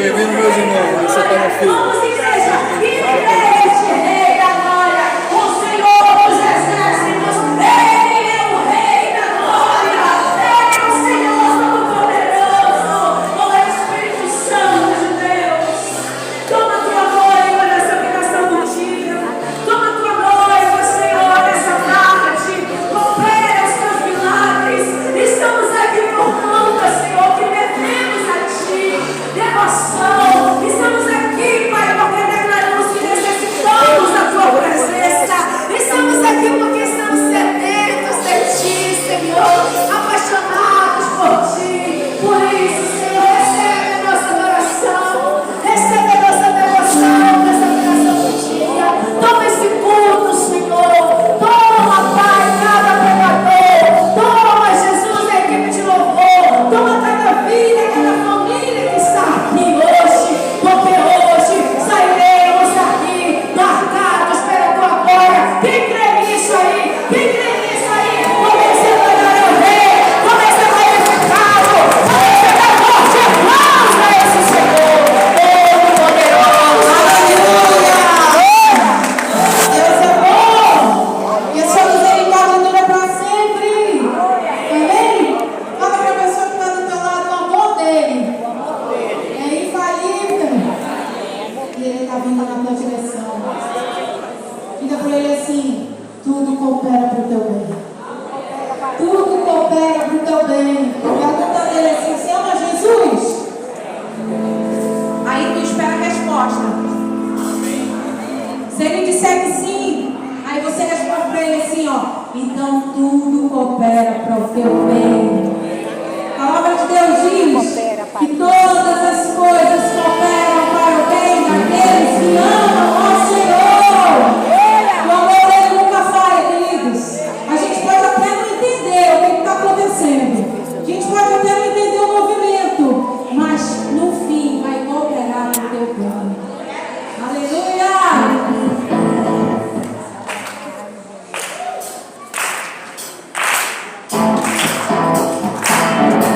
Bem-vindo, meus irmãos. Você está no filho. Vamos, igreja. Ele é este rei da glória. O Senhor dos exércitos. Ele é o rei da glória. Ele é o Senhor Todo-Poderoso. O Espírito Santo de Deus. Toma tua noiva nessa aplicação do dia. Toma tua noiva, Senhor, nessa tarde. Opera os teus milagres. Estamos aqui por conta, Senhor, que devemos a ti. Devoção. Estamos aqui, Pai, porque declaramos que necessitamos da tua presença. Estamos aqui porque estamos sedentos de ti, Senhor, apaixonados por ti. Por isso, Senhor, recebe a nossa adoração, recebe a nossa devoção nessa adoração do dia. Toma esse culto, Senhor. Toma, Pai, cada pregador. Toma, Jesus, a equipe de louvor. Toma cada vida, cada família que está aqui hoje, porque hoje sairemos daqui marcados pela tua glória. Quem crê nisso aí? Quem crê nisso aí? Comece a adorar ao Rei, comece a glorificá-lo, comece a dar forte aplausos a esse Senhor Todo-Poderoso. Aleluia! Deus é bom e a sua misericórdia dura para sempre. Amém? Fala para a pessoa que está do teu lado, o amor dele é infalível. E ele está vindo na tua direção. Diga para ele assim: tudo coopera para o teu bem. Tudo coopera para o teu bem. Pergunta dele assim: você ama Jesus? Aí tu espera a resposta. Se ele disser que sim, aí você responde para ele assim, ó: então tudo coopera para o teu bem. A palavra de Deus diz que todas as coisas cooperam para o bem daqueles que amam ao Senhor. O amor dele nunca falha, queridos. A gente pode até não entender o que está acontecendo. A gente pode até não entender o movimento, mas no fim vai cooperar para o teu bem. Aleluia!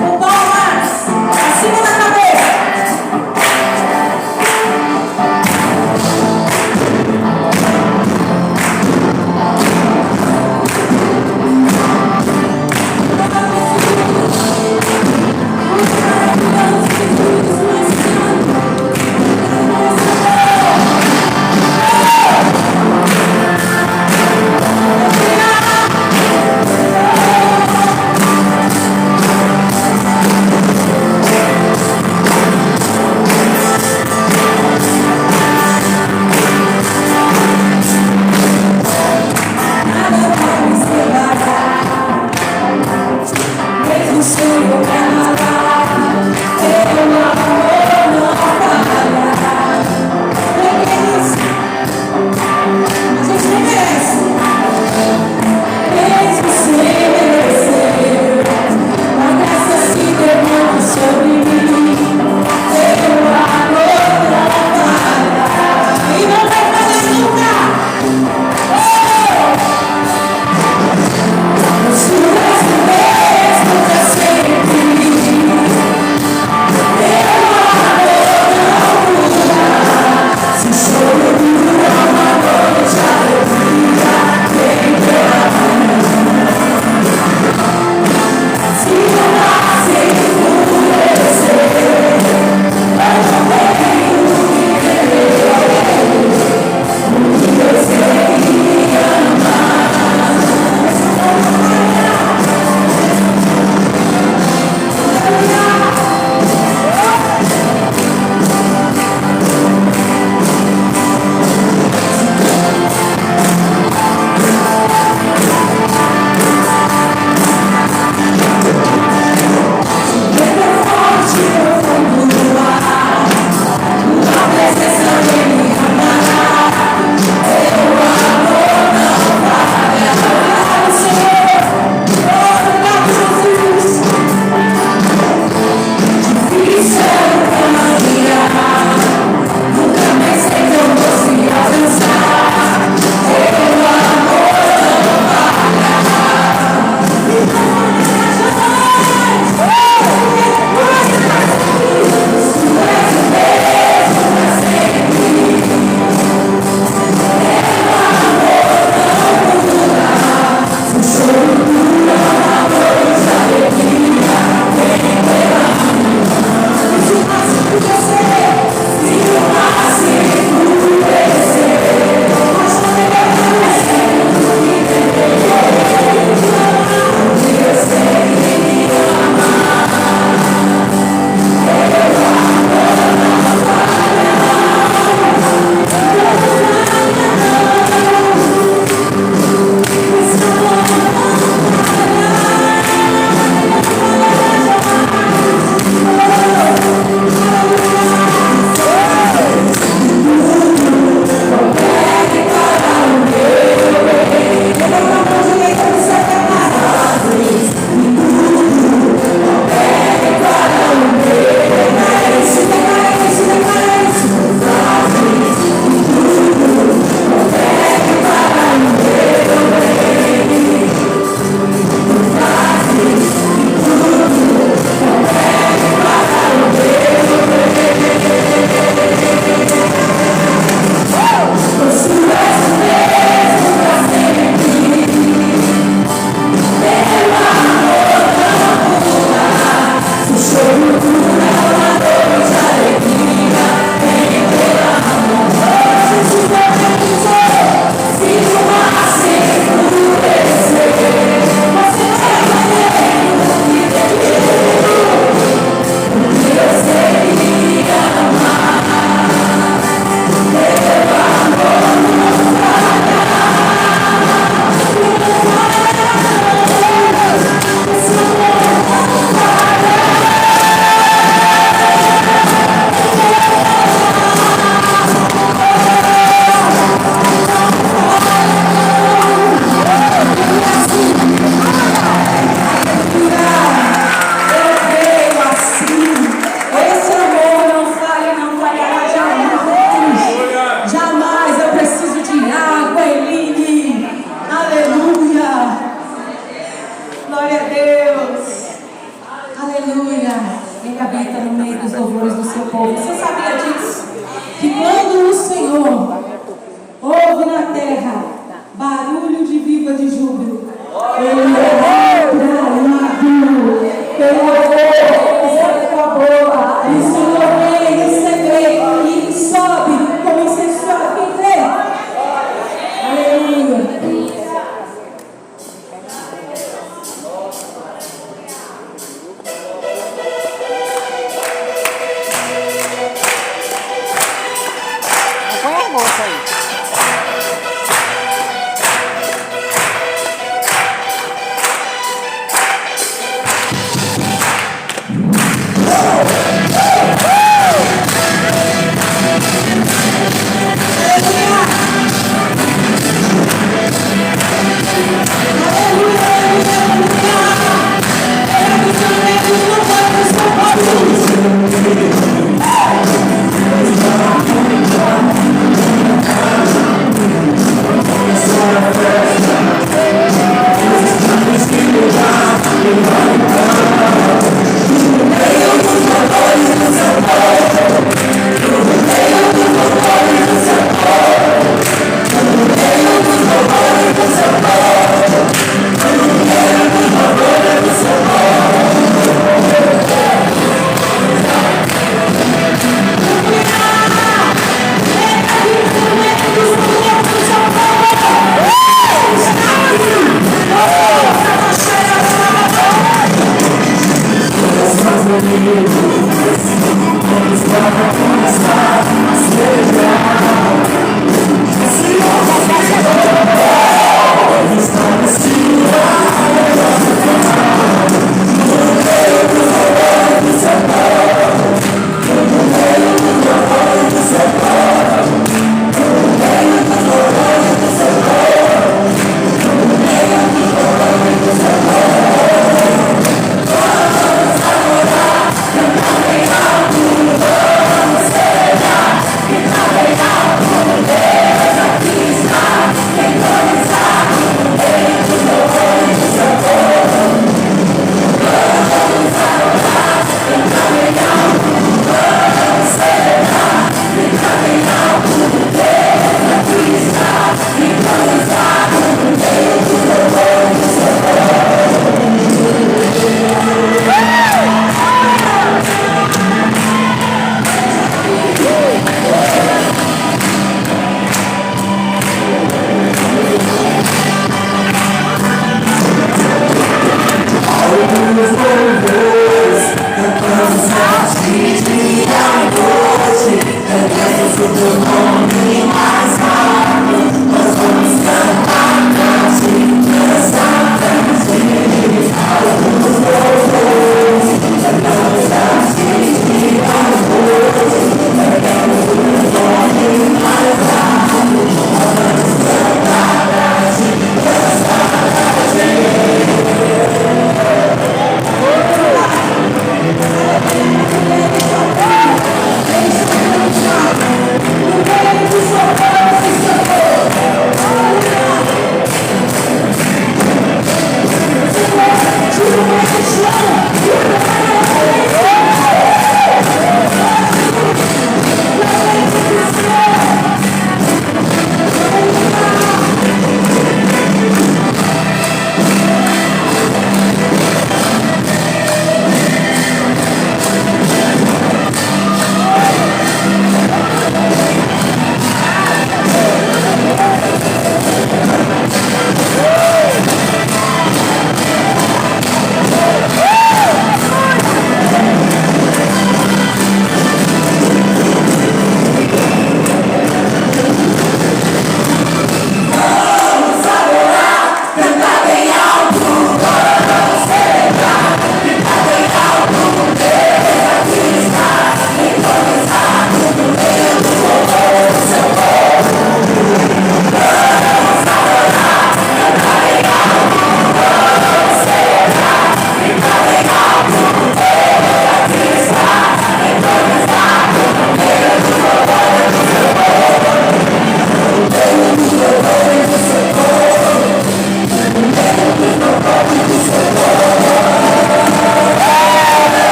Com palmas acima da cabeça. Aleluia. Ele habita no meio dos louvores do seu povo. Você sabia disso? Que quando o Senhor ouve na terra barulho de viva de júbilo, ele é bramado pelo louvor que sai da tua boca. E o Senhor vem receber e sobe como incenso a quem crê. Aleluia. Põe a moça aí.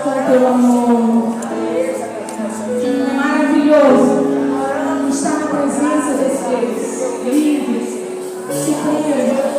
com teu amor. Maravilhoso estar na presença desse Deus livre, supremo.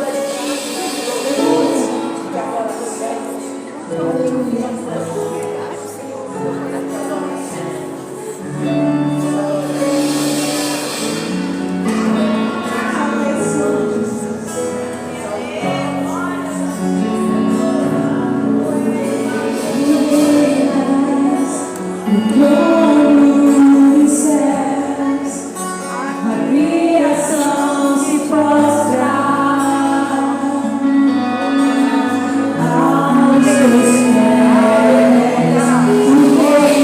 Aos teus pés,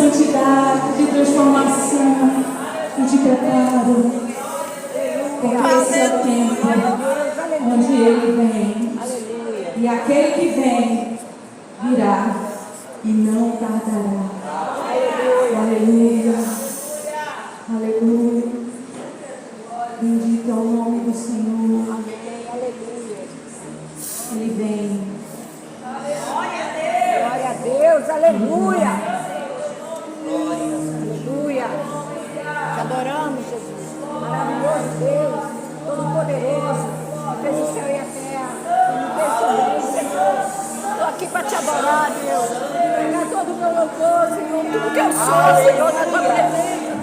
santidade, de transformação e de preparo. Porque esse é o tempo onde Ele vem. E aquele que vem virá e não tardará. Aleluia. Aleluia. Bendito é o nome do Senhor. Ele vem. Glória a Deus, aleluia. Aleluia. Te adoramos, Jesus. Maravilhoso Deus, todo-poderoso, que fez o céu e a terra, que me fez também, Senhor. Estou aqui para te adorar, Deus. Pegar todo o meu louvor, Senhor, tudo que eu sou, Senhor, na tua presença.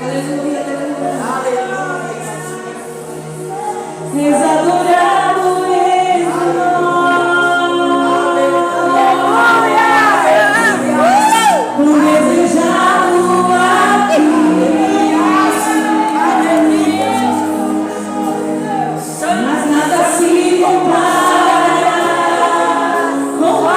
Aleluia. És adorado, és o desejado aqui. Mas nada se compara com a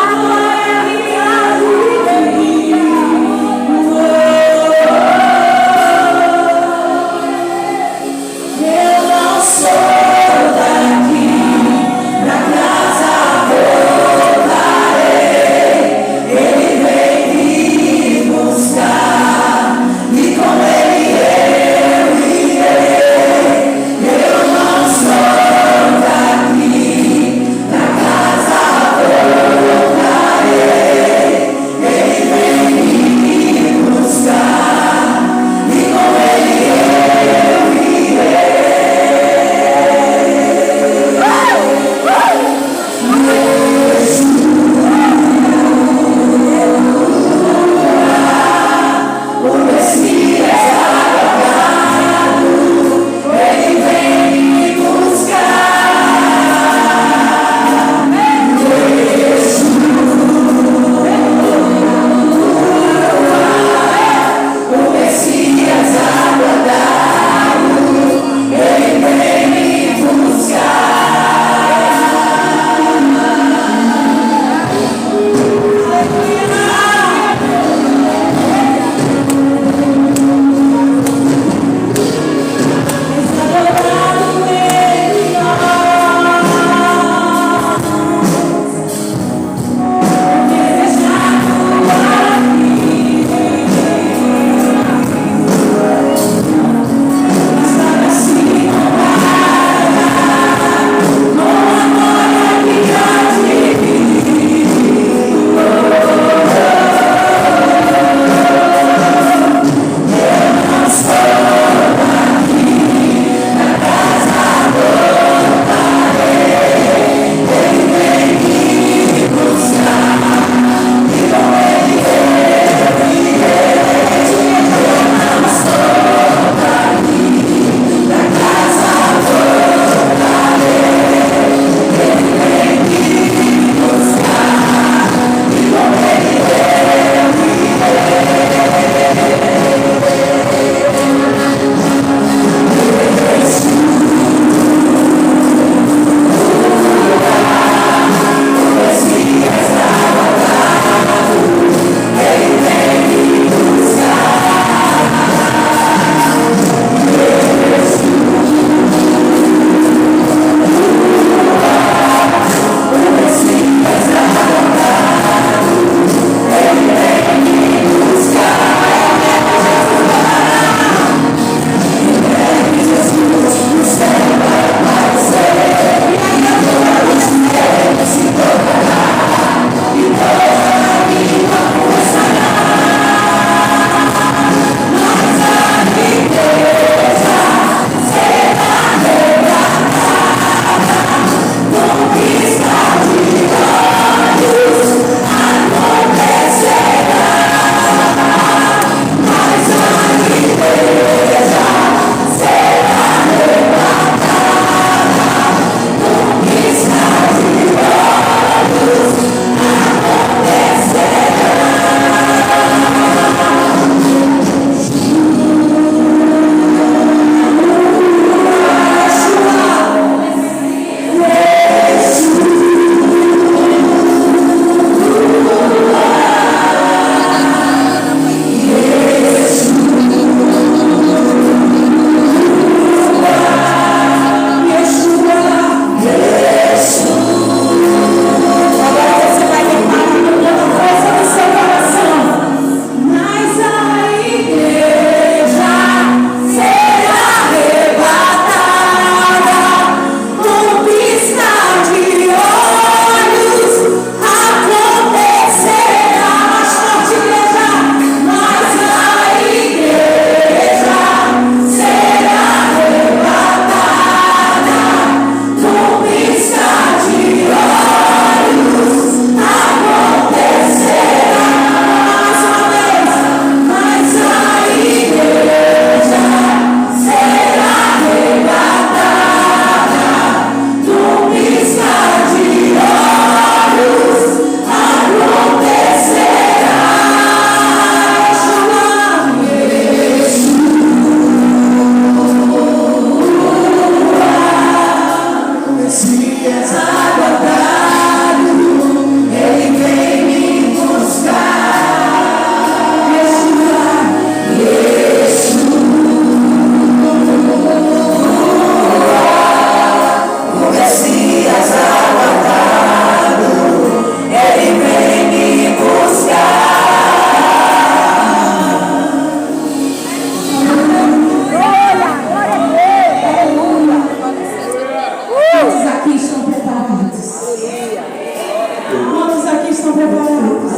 estão preparados?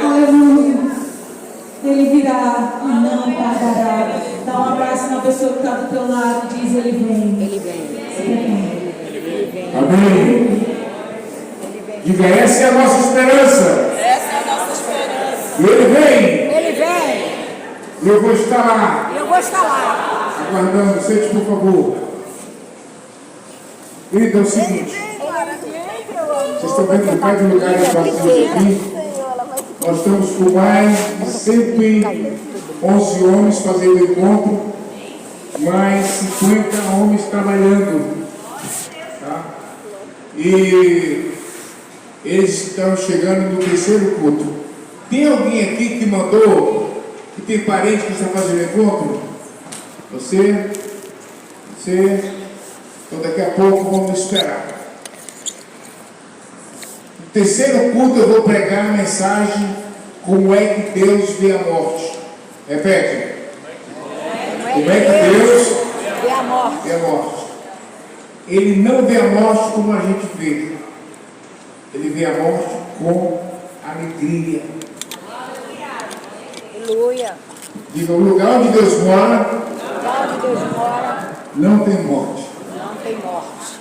Aleluia. Ele virá e não tardará. Dá um abraço na pessoa que está do teu lado e diz: Ele vem. Ele vem. Amém. Diga, essa é a nossa esperança. Essa é a nossa esperança. Ele vem. Ele vem. E eu vou estar lá, Eu vou estar lá. aguardando vocês, por favor. Querido, é o seguinte. Vocês estão vendo que cada lugar que nós temos aqui, nós estamos com mais de 111 homens fazendo encontro, mais 50 homens trabalhando. Tá? E eles estão chegando no terceiro culto. Tem alguém aqui que mandou, que tem parente que está fazendo encontro? Você? Então daqui a pouco vamos esperar. No terceiro culto eu vou pregar a mensagem: como é que Deus vê a morte. Repete. Como é que Deus vê a morte. vê a morte? Ele não vê a morte como a gente vê. Ele vê a morte com alegria. Aleluia. Diga, o lugar onde Deus mora Lá onde Deus mora, não tem morte. não tem morte.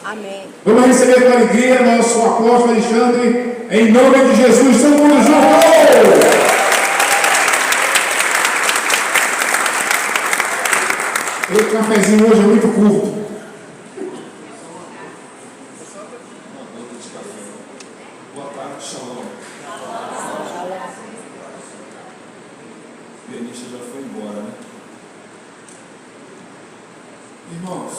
Amém. Vamos receber com alegria nosso apóstolo Alexandre, em nome de Jesus. Todo mundo junto! O cafezinho hoje é muito curto. Boa tarde, Shalom. O pianista já foi embora, né? Irmãos,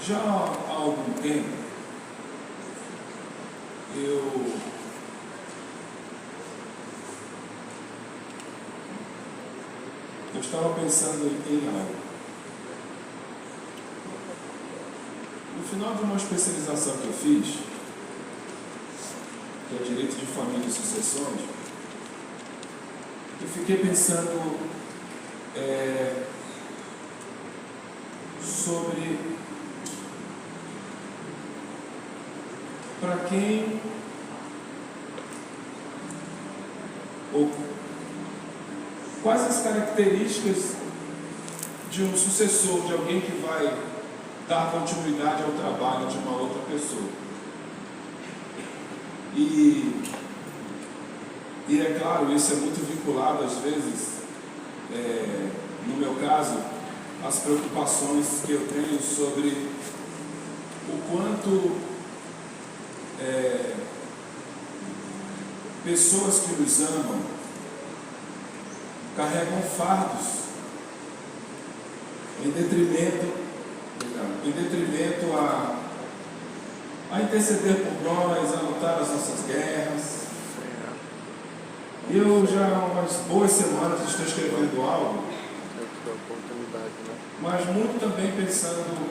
já há algum tempo eu estava pensando em algo. No final de uma especialização que eu fiz, que é Direito de Família e Sucessões, eu fiquei pensando sobre para quem ou quais as características de um sucessor, de alguém que vai dar continuidade ao trabalho de uma outra pessoa. E é claro, isso é muito vinculado às vezes, no meu caso, às preocupações que eu tenho sobre o quanto pessoas que nos amam carregam fardos em detrimento a interceder por nós, a lutar as nossas guerras. E eu já há umas boas semanas estou escrevendo algo, mas muito também pensando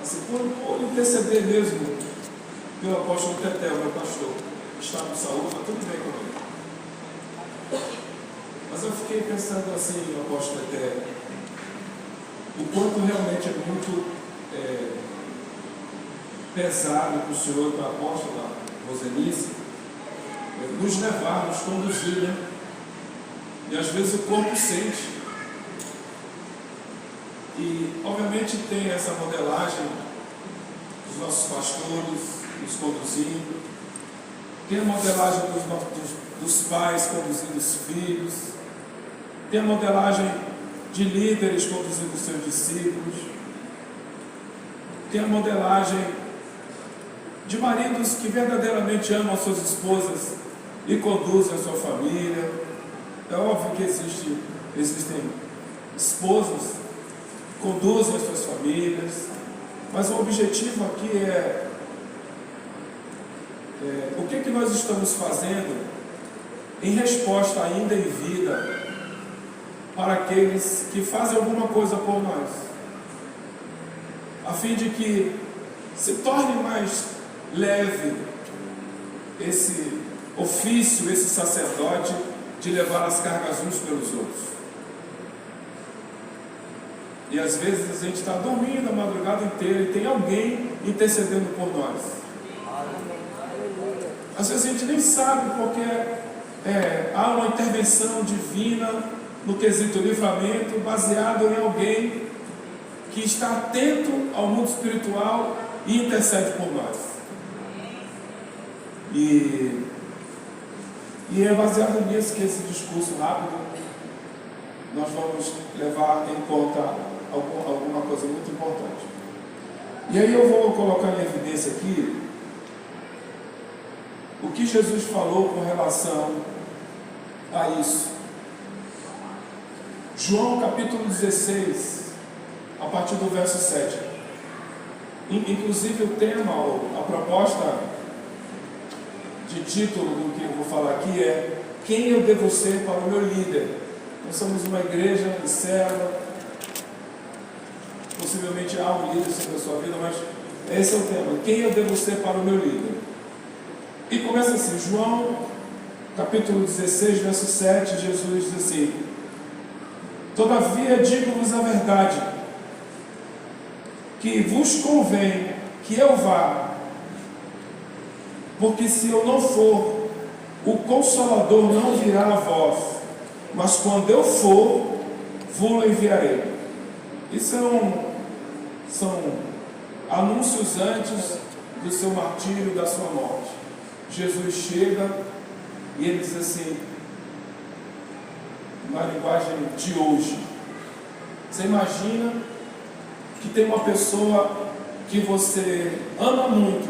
assim, por interceder mesmo pelo apóstolo Tetel, meu pastor, está no saúde, está tudo bem com ele. Mas eu fiquei pensando assim, no apóstolo Tetel, o quanto realmente é muito pesado para o senhor, para a apóstola Rosenice, nos levar, nos conduzir, né? E às vezes o corpo sente. E obviamente tem essa modelagem dos nossos pastores nos conduzindo, tem a modelagem dos pais conduzindo os filhos, tem a modelagem de líderes conduzindo os seus discípulos, tem a modelagem de maridos que verdadeiramente amam as suas esposas e conduzem a sua família. É óbvio que existem esposas que conduzem as suas famílias, mas o objetivo aqui é o que nós estamos fazendo em resposta ainda em vida para aqueles que fazem alguma coisa por nós, a fim de que se torne mais leve esse ofício, esse sacerdote de levar as cargas uns pelos outros. E às vezes a gente está dormindo a madrugada inteira e tem alguém intercedendo por nós. Às vezes a gente nem sabe porque há uma intervenção divina no quesito livramento, baseado em alguém que está atento ao mundo espiritual e intercede por nós. E é baseado nisso que esse discurso rápido nós vamos levar em conta alguma coisa muito importante. E aí eu vou colocar em evidência aqui o que Jesus falou com relação a isso. João capítulo 16, a partir do verso 7. Inclusive o tema, a proposta de título do que eu vou falar aqui é: quem eu devo ser para o meu líder? Nós somos uma igreja de célula, possivelmente há um líder sobre a sua vida, mas esse é o tema: quem eu devo ser para o meu líder? E começa assim, João capítulo 16, verso 7, Jesus diz assim: todavia digo-vos a verdade, que vos convém que eu vá, porque se eu não for, o Consolador não virá a vós, mas quando eu for, vos enviarei. Isso são anúncios antes do seu martírio, da sua morte. Jesus chega e ele diz assim, na linguagem de hoje: você imagina que tem uma pessoa que você ama muito,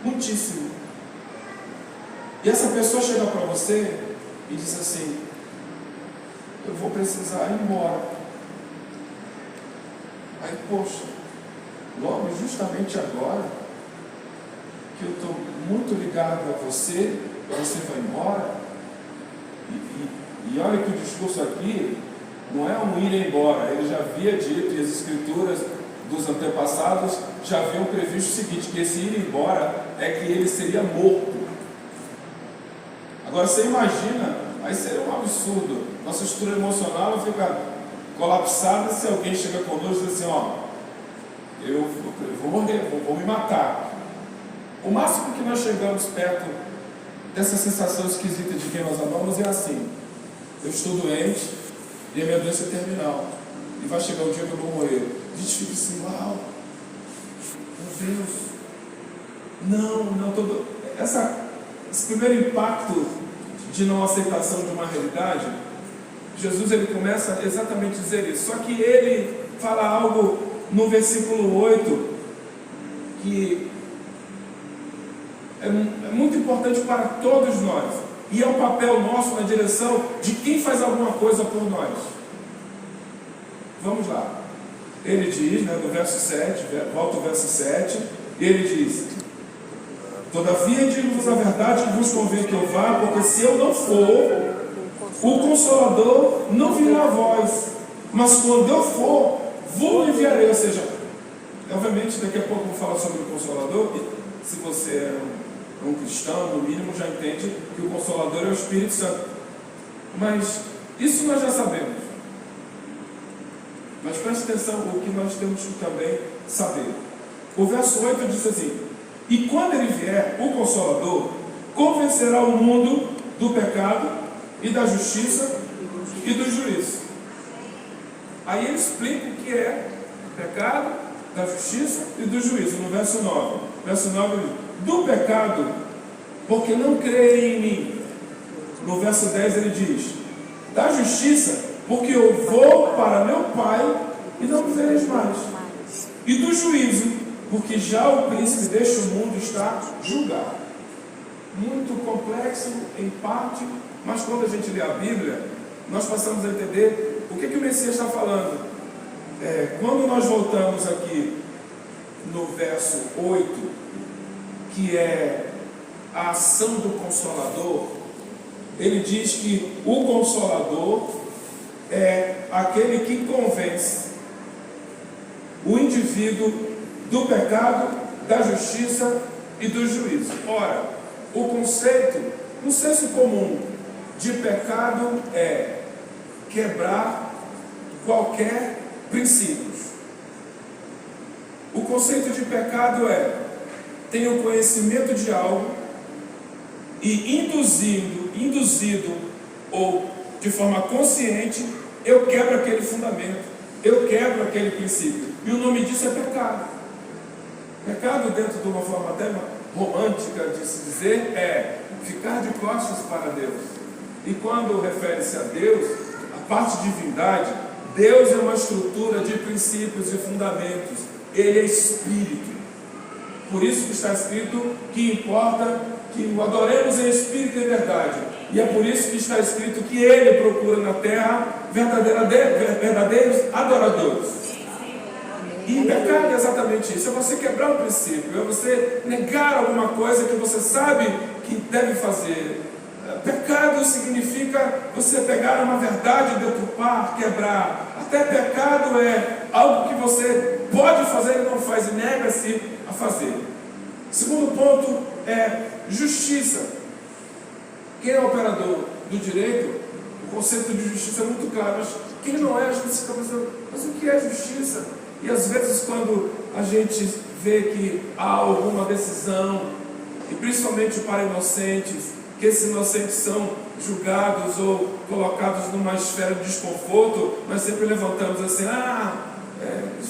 muitíssimo, e essa pessoa chega para você e diz assim: eu vou precisar ir embora. Aí, poxa, logo justamente agora que eu estou muito ligado a você, você vai embora? E olha que o discurso aqui não é um ir embora. Ele já havia dito, e as escrituras dos antepassados já haviam previsto o seguinte, que esse ir embora é que ele seria morto. Agora você imagina, aí seria um absurdo, nossa estrutura emocional fica colapsada se alguém chega conosco e diz assim: ó, eu vou morrer, vou me matar. O máximo que nós chegamos perto dessa sensação esquisita de quem nós amamos é assim: eu estou doente e a minha doença é terminal, e vai chegar o dia que eu vou morrer. A gente fica assim: uau, meu Deus, não, todo esse primeiro impacto de não aceitação de uma realidade, Jesus ele começa exatamente a dizer isso. Só que ele fala algo no versículo 8 que é muito importante para todos nós, e é um papel nosso na direção de quem faz alguma coisa por nós. Vamos lá. Ele diz, no verso 7, volta ao verso 7, ele diz: todavia digo-vos a verdade, que vos convém que eu vá, porque se eu não for, o Consolador não virá a vós, mas quando eu for, vos enviarei. Ou seja, obviamente daqui a pouco eu vou falar sobre o Consolador, e se você é um cristão, no mínimo já entende que o Consolador é o Espírito Santo. Mas isso nós já sabemos. Mas preste atenção o que nós temos que também saber. O verso 8 diz assim: e quando ele vier, o Consolador convencerá o mundo do pecado e da justiça e do juízo. Aí ele explica o que é pecado, da justiça e do juízo, no verso 9. Verso 9 diz: do pecado, porque não creem em mim. No verso 10 ele diz: da justiça, porque eu vou para meu Pai e não me vereis mais. E do juízo, porque já o príncipe deste mundo está julgado. Muito complexo em parte, mas quando a gente lê a Bíblia, nós passamos a entender o que o Messias está falando. Quando nós voltamos aqui no verso 8, que é a ação do Consolador, ele diz que o Consolador é aquele que convence o indivíduo do pecado, da justiça e do juízo. Ora, o conceito, no senso comum, de pecado é quebrar qualquer princípios. O conceito de pecado é: tenho conhecimento de algo e induzido ou de forma consciente, eu quebro aquele fundamento, eu quebro aquele princípio. E o nome disso é pecado. Pecado, dentro de uma forma até romântica de se dizer, é ficar de costas para Deus. E quando refere-se a Deus, a parte de divindade, Deus é uma estrutura de princípios e fundamentos. Ele é espírito. Por isso que está escrito que importa que o adoremos em espírito e verdade. E é por isso que está escrito que Ele procura na terra verdadeiros adoradores. E pecado é exatamente isso, é você quebrar um princípio, é você negar alguma coisa que você sabe que deve fazer. Pecado significa você pegar uma verdade, deturpar, quebrar. Até pecado é algo que você pode fazer e não faz, e nega-se a fazer. Segundo ponto é justiça. Quem é operador do direito, o conceito de justiça é muito claro, mas quem não é, a gente fica pensando, mas o que é justiça? E às vezes quando a gente vê que há alguma decisão, e principalmente para inocentes, que esses inocentes são julgados ou colocados numa esfera de desconforto, nós sempre levantamos assim,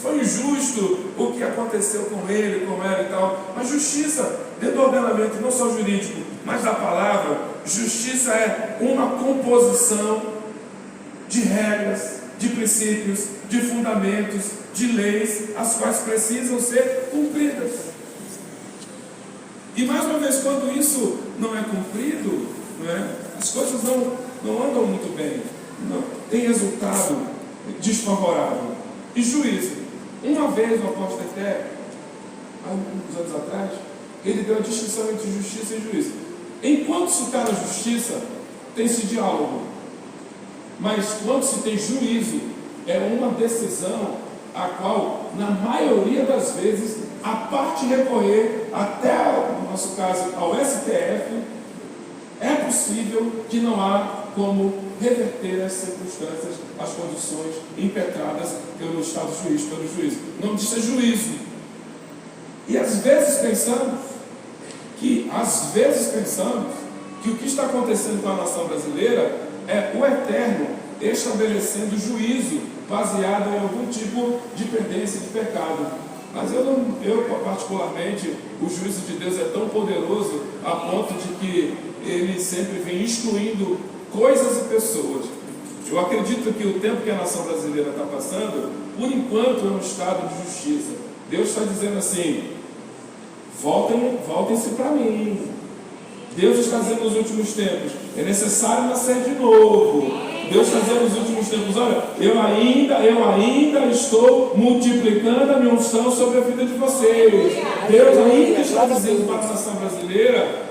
foi injusto o que aconteceu com ele, com ela e tal. Mas justiça, dentro do ordenamento, não só jurídico, mas da palavra, justiça é uma composição de regras, de princípios, de fundamentos, de leis, as quais precisam ser cumpridas. E mais uma vez, quando isso não é cumprido, as coisas não andam muito bem, tem resultado desfavorável. E juízo. Uma vez o apóstolo Eté, há alguns anos atrás, ele deu a distinção entre justiça e juízo. Enquanto se está na justiça, tem-se diálogo. Mas quando se tem juízo, é uma decisão a qual, na maioria das vezes, a parte recorrer até, no nosso caso, ao STF, é possível que não há como reverter as circunstâncias, as condições impetradas pelo Estado juiz, pelo juízo. O nome disso é juízo. E às vezes pensamos que o que está acontecendo com a nação brasileira é o Eterno estabelecendo juízo baseado em algum tipo de pendência de pecado. Mas eu particularmente, o juízo de Deus é tão poderoso a ponto de que ele sempre vem excluindo coisas e pessoas. Eu acredito que o tempo que a nação brasileira está passando, por enquanto, é um estado de justiça. Deus está dizendo assim, voltem-se para mim. Deus está dizendo nos últimos tempos, é necessário nascer de novo. Deus está dizendo nos últimos tempos, olha, eu ainda estou multiplicando a minha unção sobre a vida de vocês. Deus ainda está dizendo para a nação brasileira,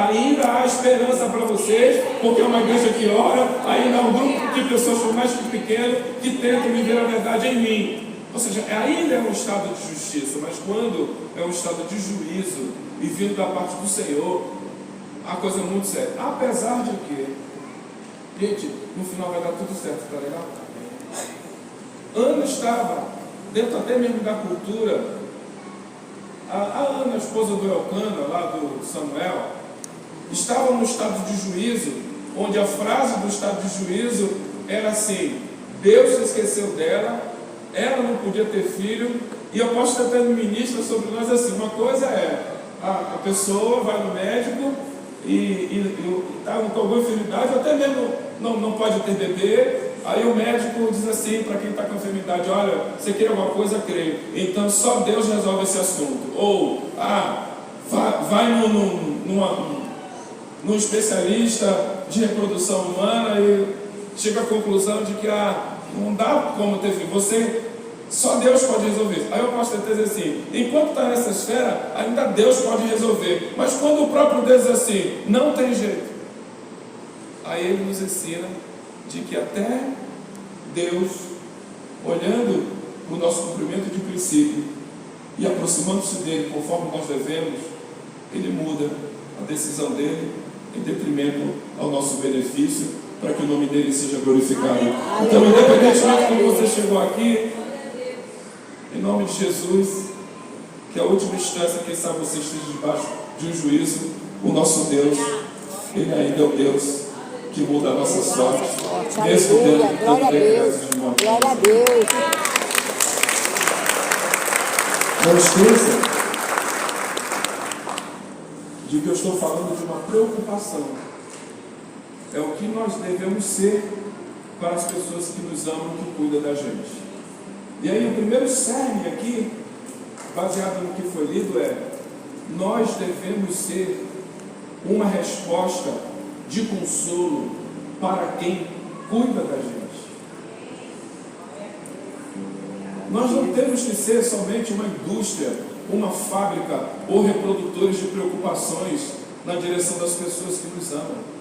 ainda há esperança para vocês, porque é uma igreja que ora, ainda há um grupo de pessoas, por mais que pequeno, que tentam viver a verdade em mim. Ou seja, ainda é um estado de justiça, mas quando é um estado de juízo e vindo da parte do Senhor, a coisa é muito séria. Apesar de que, gente, no final vai dar tudo certo, tá legal? Ana estava, dentro até mesmo da cultura, a Ana, a esposa do Elcana, lá do Samuel, estava no estado de juízo, onde a frase do estado de juízo era assim, Deus se esqueceu dela, ela não podia ter filho, e eu posso até me ministrar sobre nós assim, uma coisa é, a pessoa vai no médico e está com alguma enfermidade, até mesmo não pode ter bebê, aí o médico diz assim para quem está com enfermidade, olha, você quer alguma coisa, creio, então só Deus resolve esse assunto. Ou, vai num especialista de reprodução humana e chega à conclusão de que não dá como ter filho, só Deus pode resolver isso. Aí eu posso ter dizer assim, enquanto está nessa esfera, ainda Deus pode resolver, mas quando o próprio Deus diz assim, não tem jeito, aí ele nos ensina de que até Deus, olhando o nosso cumprimento de princípio e aproximando-se dele conforme nós devemos, ele muda a decisão dele em detrimento ao nosso benefício, para que o nome dele seja glorificado. Então, independentemente de como você chegou aqui, Em nome de Jesus, que a última instância, quem sabe você esteja debaixo de um juízo, o nosso Deus, Ele ainda é o Deus que muda a nossa sorte, mesmo dentro de todo decreto de morte. Glória a Deus. Não esqueça de que eu estou falando de uma preocupação. É o que nós devemos ser para as pessoas que nos amam e que cuidam da gente. E aí o primeiro cerne aqui, baseado no que foi lido, é: nós devemos ser uma resposta de consolo para quem cuida da gente. Nós não temos que ser somente uma indústria, uma fábrica ou reprodutores de preocupações na direção das pessoas que nos amam.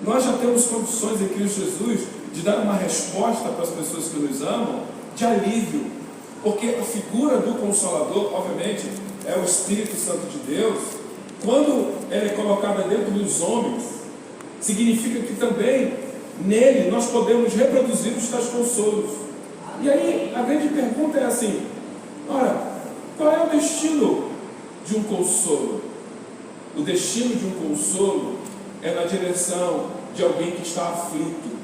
Nós já temos condições em Cristo Jesus de dar uma resposta para as pessoas que nos amam de alívio, porque a figura do Consolador, obviamente, é o Espírito Santo de Deus. Quando ela é colocada dentro dos homens, significa que também nele nós podemos reproduzir os tais consolos. E aí a grande pergunta é assim: ora, qual é o destino de um consolo? O destino de um consolo é na direção de alguém que está aflita.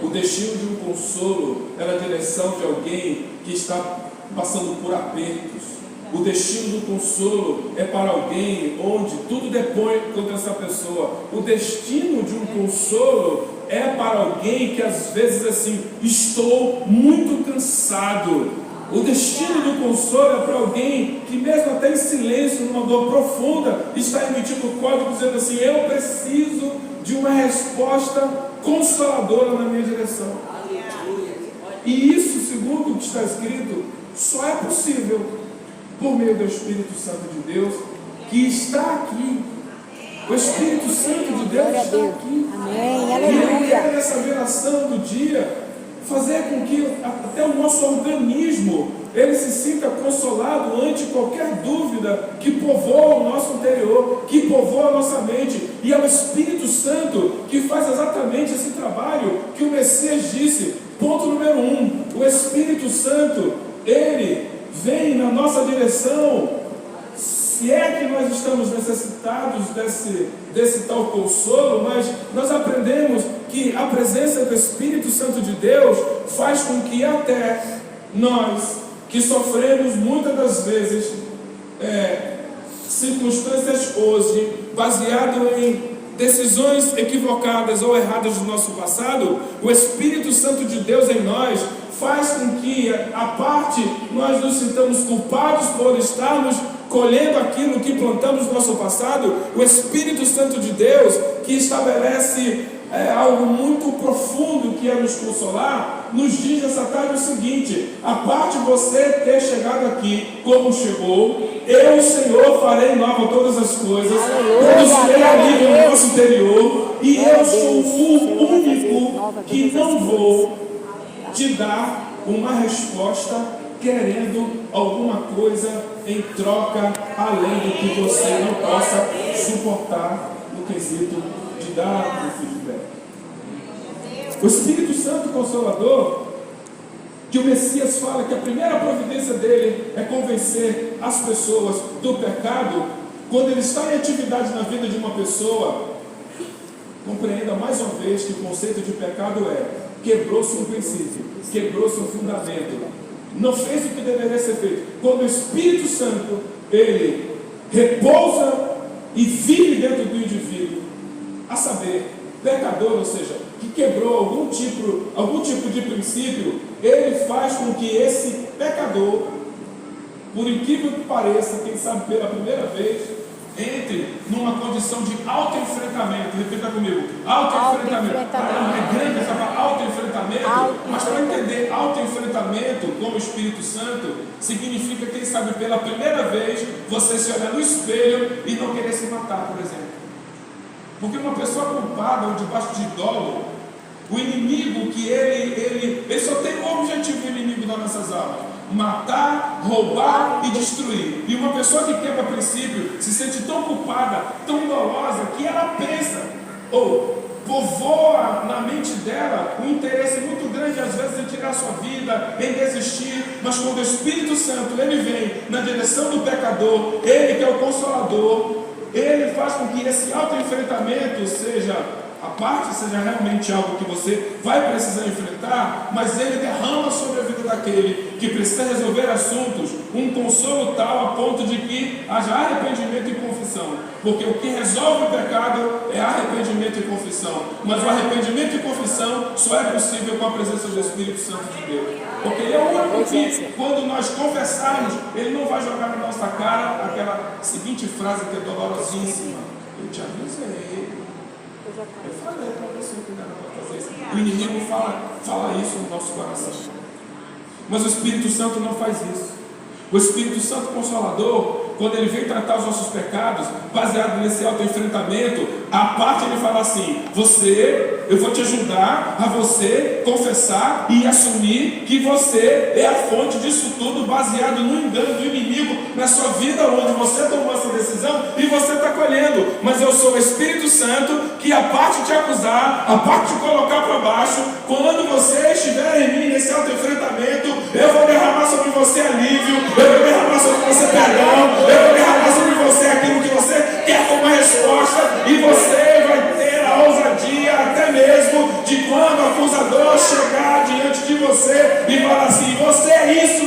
O destino de um consolo é na direção de alguém que está passando por apertos. O destino do consolo é para alguém onde tudo depõe contra essa pessoa. O destino de um consolo é para alguém que às vezes assim, estou muito cansado. O destino do consolo é para alguém que mesmo até em silêncio, numa dor profunda, está emitindo o código dizendo assim: eu preciso de uma resposta consoladora na minha direção. E isso, segundo o que está escrito, só é possível por meio do Espírito Santo de Deus, que está aqui. O Espírito Santo de Deus está aqui. Amém, E aleluia. Ele quer nessa viração do dia fazer com que até o nosso organismo ele se sinta consolado ante qualquer dúvida que povoa o nosso interior, que povoa a nossa mente. E é o Espírito Santo que faz exatamente esse trabalho que o Messias disse. Ponto número 1, o Espírito Santo, ele vem na nossa direção, se é que nós estamos necessitados desse tal consolo, mas nós aprendemos que a presença do Espírito Santo de Deus faz com que até nós, que sofremos muitas das vezes circunstâncias hoje, baseado em decisões equivocadas ou erradas do nosso passado, o Espírito Santo de Deus em nós faz com que, a parte, nós nos sintamos culpados por estarmos colhendo aquilo que plantamos no nosso passado. O Espírito Santo de Deus, que estabelece algo muito profundo, que é nos consolar, nos diz essa tarde o seguinte: a parte de você ter chegado aqui como chegou, eu, Senhor, farei nova todas as coisas, produzirei alívio no nosso interior, e eu sou o único que não vou te dar uma resposta querendo alguma coisa em troca, além do que você não possa suportar no quesito de dar o feedback. O Espírito Santo Consolador, que o Messias fala que a primeira providência dele é convencer as pessoas do pecado. Quando ele está em atividade na vida de uma pessoa, compreenda mais uma vez que o conceito de pecado quebrou-se um princípio, quebrou-se um fundamento, não fez o que deveria ser feito. Quando o Espírito Santo ele repousa e vive dentro do indivíduo, a saber, pecador, ou seja, que quebrou algum tipo de princípio, ele faz com que esse pecador, por incrível que pareça, quem sabe pela primeira vez, entre numa condição de autoenfrentamento. Repita comigo: autoenfrentamento. É grande essa palavra, autoenfrentamento, mas para entender autoenfrentamento como Espírito Santo, significa, quem sabe pela primeira vez, você se olhar no espelho e não querer se matar, por exemplo. Porque uma pessoa culpada ou debaixo de dolo, o inimigo que ele só tem um objetivo, inimigo das nossas almas: matar, roubar e destruir. E uma pessoa que quebra princípio se sente tão culpada, tão dolosa, que ela pensa, povoa na mente dela um interesse muito grande, às vezes, em tirar sua vida, em desistir, mas quando o Espírito Santo ele vem na direção do pecador, ele que é o Consolador, ele faz com que esse autoenfrentamento seja realmente algo que você vai precisar enfrentar, mas ele derrama sobre a vida daquele que precisa resolver assuntos um consolo tal a ponto de que haja arrependimento e confissão, porque o que resolve o pecado é arrependimento e confissão, mas o arrependimento e confissão só é possível com a presença do Espírito Santo de Deus, porque ele é o único que, quando nós confessarmos, ele não vai jogar na nossa cara aquela seguinte frase que é dolorosíssima: eu te avisei. Eu falei para você que não era para fazer isso. O inimigo fala isso no nosso coração. Mas o Espírito Santo não faz isso. O Espírito Santo Consolador, quando ele vem tratar os nossos pecados, baseado nesse autoenfrentamento, a parte ele fala assim: eu vou te ajudar a você confessar e assumir que você é a fonte disso tudo, baseado no engano do inimigo na sua vida, onde você tomou essa decisão e você está colhendo. Mas eu sou o Espírito Santo que, a parte de te acusar, a parte de colocar para baixo, quando você estiver em mim nesse autoenfrentamento, eu vou derramar sobre você alívio, eu vou derramar sobre você perdão, eu vou derramar sobre você aquilo que você quer como resposta, e você vai ter a ousadia até mesmo de, quando o acusador chegar diante de você e falar assim: você é isso,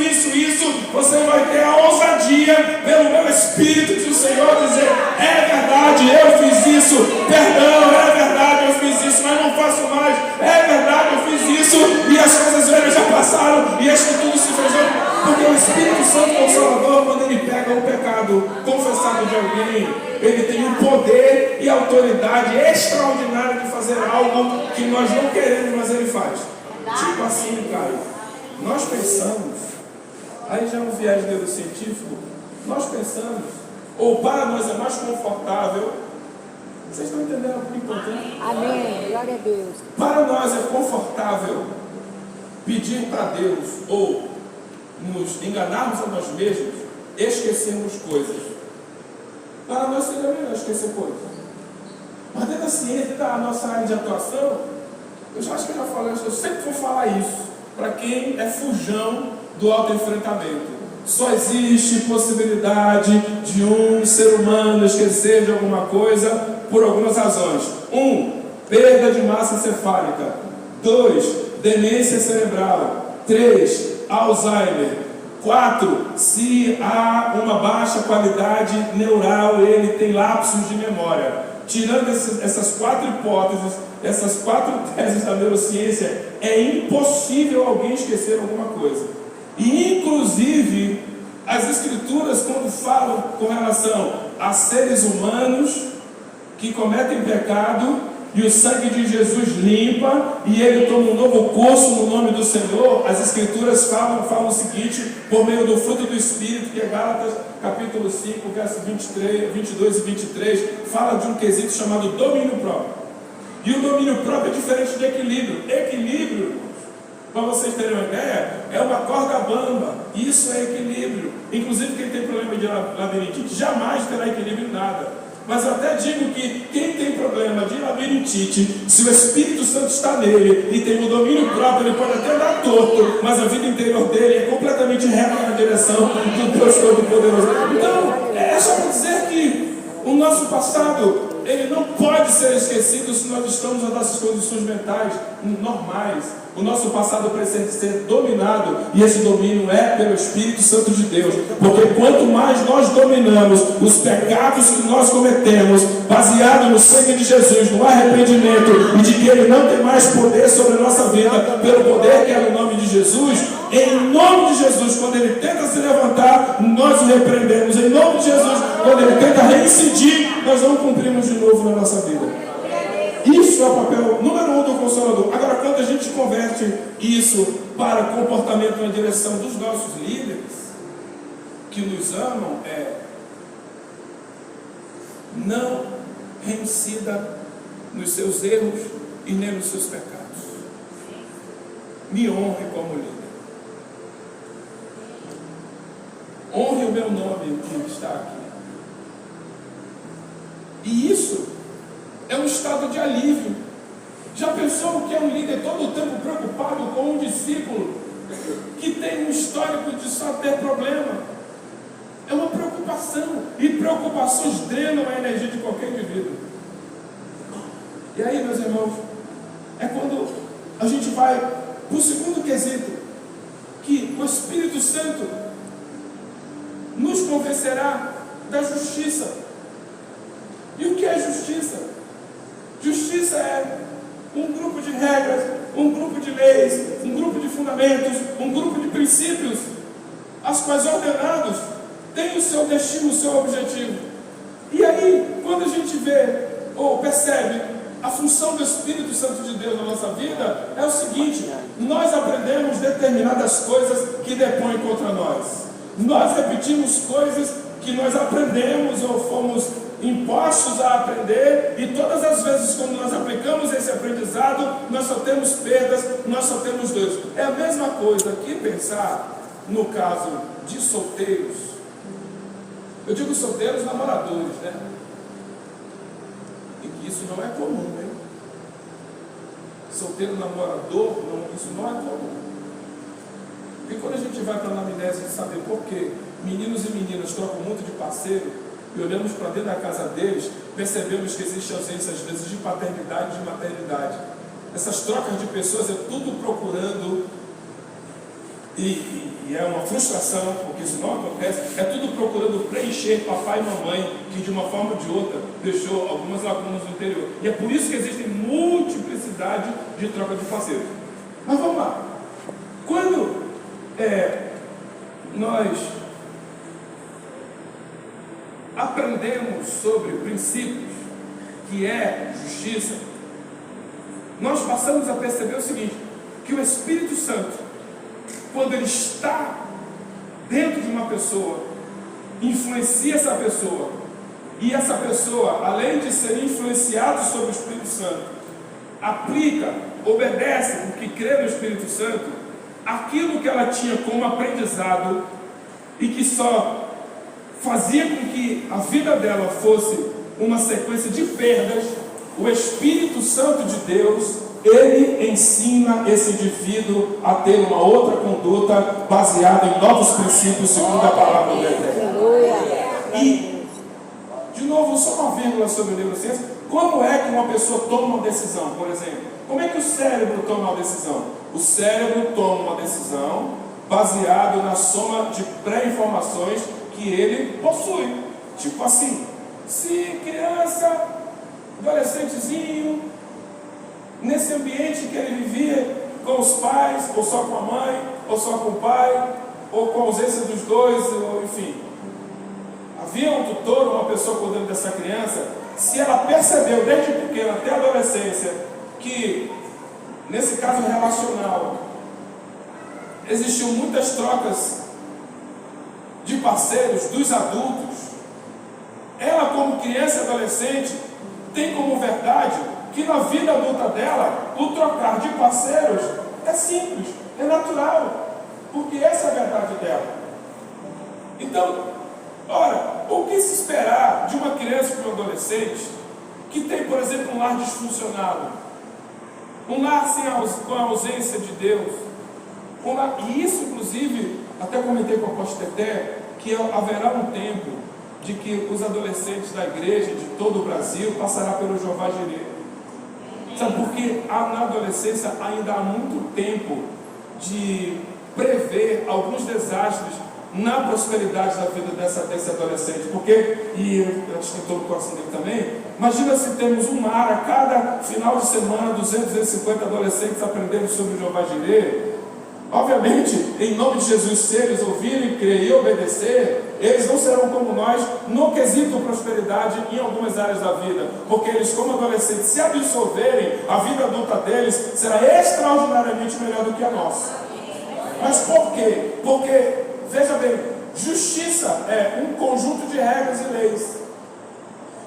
você vai ter a ousadia pelo meu Espírito de o Senhor dizer: é verdade, eu fiz isso, perdão, é verdade, eu fiz isso, mas não faço mais, é verdade, eu fiz isso, e as coisas velhas já passaram, e acho que tudo se fez novo. Porque o Espírito Santo Consolador, quando ele pega o pecado confessado de alguém, ele tem o poder e a autoridade extraordinária de fazer algo que nós não queremos, mas ele faz. Tipo assim, Caio, nós pensamos, aí já é um viés neurocientífico, nós pensamos, ou para nós é mais confortável, vocês estão entendendo o importante? Amém, glória a Deus. Para nós é confortável pedir para Deus, ou nos enganarmos a nós mesmos, esquecermos coisas. Para nós seria melhor esquecer coisas. Mas dentro da ciência, da nossa área de atuação, eu já acho que eu já falei, eu sempre vou falar isso, para quem é fujão do autoenfrentamento. Só existe possibilidade de um ser humano esquecer de alguma coisa por algumas razões. 1. Perda de massa encefálica. 2. Demência cerebral. 3. Alzheimer. 4. Se há uma baixa qualidade neural, ele tem lapsos de memória. Tirando essas 4 hipóteses, essas 4 teses da neurociência, é impossível alguém esquecer alguma coisa. E inclusive as escrituras, quando falam com relação a seres humanos que cometem pecado, e o sangue de Jesus limpa, e ele toma um novo curso no nome do Senhor, as escrituras falam o seguinte, por meio do fruto do Espírito, que é Gálatas capítulo 5, versos 22 e 23, fala de um quesito chamado domínio próprio. E o domínio próprio é diferente de equilíbrio. Equilíbrio, para vocês terem uma ideia, é uma corda bamba. Isso é equilíbrio. Inclusive quem tem problema de labirintite jamais terá equilíbrio em nada. Mas eu até digo que quem tem problema de labirintite, se o Espírito Santo está nele e tem o domínio próprio, ele pode até andar torto, mas a vida interior dele é completamente reta na direção do Deus Todo-Poderoso. Então, é só para dizer que o nosso passado, ele não pode ser esquecido se nós estamos nas nossas condições mentais normais. O nosso passado precisa ser dominado, e esse domínio é pelo Espírito Santo de Deus, porque quanto mais nós dominamos os pecados que nós cometemos, baseado no sangue de Jesus, no arrependimento, e de que ele não tem mais poder sobre a nossa vida, pelo poder que é no nome de Jesus, em nome de Jesus, quando ele tenta se levantar, nós o repreendemos. Em nome de Jesus, quando ele tenta reincidir, nós não cumprimos de novo na nossa vida. Isso é o papel número 1 do Consolador. Agora, quando a gente converte isso para comportamento na direção dos nossos líderes, que nos amam, não reincida nos seus erros e nem nos seus pecados. Me honre como líder. Honre o meu nome que está aqui. E isso é um estado de alívio Já pensou o que é um líder todo o tempo preocupado com um discípulo que tem um histórico de só ter problema? É uma preocupação, e preocupações drenam a energia de qualquer indivíduo. E aí, meus irmãos, é quando a gente vai para o segundo quesito, que o Espírito Santo nos convencerá da justiça. E o que é justiça? Justiça é um grupo de regras, um grupo de leis, um grupo de fundamentos, um grupo de princípios, as quais ordenados têm o seu destino, o seu objetivo. E aí, quando a gente vê ou percebe a função do Espírito Santo de Deus na nossa vida, é o seguinte: nós aprendemos determinadas coisas que depõem contra nós. Nós repetimos coisas que nós aprendemos ou fomos impostos a aprender, e todas as vezes quando nós aplicamos esse aprendizado, nós só temos perdas, nós só temos dores. É a mesma coisa que pensar no caso de solteiros. Eu digo solteiros namoradores, né? E que isso não é comum, hein? Solteiro namorador, isso não é comum. E quando a gente vai para a anamnese de saber por que meninos e meninas trocam muito de parceiro, e olhamos para dentro da casa deles, percebemos que existe ausência às vezes de paternidade e de maternidade. Essas trocas de pessoas é tudo procurando, e é uma frustração, porque isso não acontece, é tudo procurando preencher papai e mamãe, que de uma forma ou de outra deixou algumas lacunas no interior. E é por isso que existe multiplicidade de troca de parceiros. Mas vamos lá. Quando nós aprendemos sobre princípios, que é justiça, nós passamos a perceber o seguinte, que o Espírito Santo, quando ele está dentro de uma pessoa, influencia essa pessoa, e essa pessoa, além de ser influenciada sobre o Espírito Santo, aplica, obedece, porque crê no Espírito Santo, aquilo que ela tinha como aprendizado e que só fazia com que a vida dela fosse uma sequência de perdas, o Espírito Santo de Deus, ele ensina esse indivíduo a ter uma outra conduta baseada em novos princípios segundo a palavra do Eterno. E, de novo, só uma vírgula sobre a neurociência. Como é que uma pessoa toma uma decisão, por exemplo? Como é que o cérebro toma uma decisão? O cérebro toma uma decisão baseado na soma de pré-informações que ele possui. Tipo assim, se criança, adolescentezinho, nesse ambiente que ele vivia com os pais, ou só com a mãe, ou só com o pai, ou com a ausência dos dois, ou, enfim, havia um tutor, uma pessoa cuidando dessa criança. Se ela percebeu desde pequena até a adolescência que, nesse caso relacional, existiam muitas trocas de parceiros dos adultos, ela, como criança e adolescente, tem como verdade que na vida adulta dela, o trocar de parceiros é simples, é natural, porque essa é a verdade dela. Então, ora, o que se esperar de uma criança e de um adolescente que tem, por exemplo, um lar disfuncionado, um lar com a ausência de Deus, e isso, inclusive, até comentei com o apóstolo Teté, que haverá um tempo de que os adolescentes da igreja de todo o Brasil passará pelo Jeová Jireh. Sabe, porque na adolescência ainda há muito tempo de prever alguns desastres na prosperidade da vida desse adolescente. Porque, e eu acho que estou no coração dele também, imagina se temos um mar a cada final de semana, 250 adolescentes aprendendo sobre o Jeová Jireh. Obviamente, em nome de Jesus, se eles ouvirem, crer e obedecer, eles não serão como nós no quesito prosperidade em algumas áreas da vida, porque eles, como adolescentes, se absorverem, a vida adulta deles será extraordinariamente melhor do que a nossa. Mas por quê? Porque, veja bem, justiça é um conjunto de regras e leis.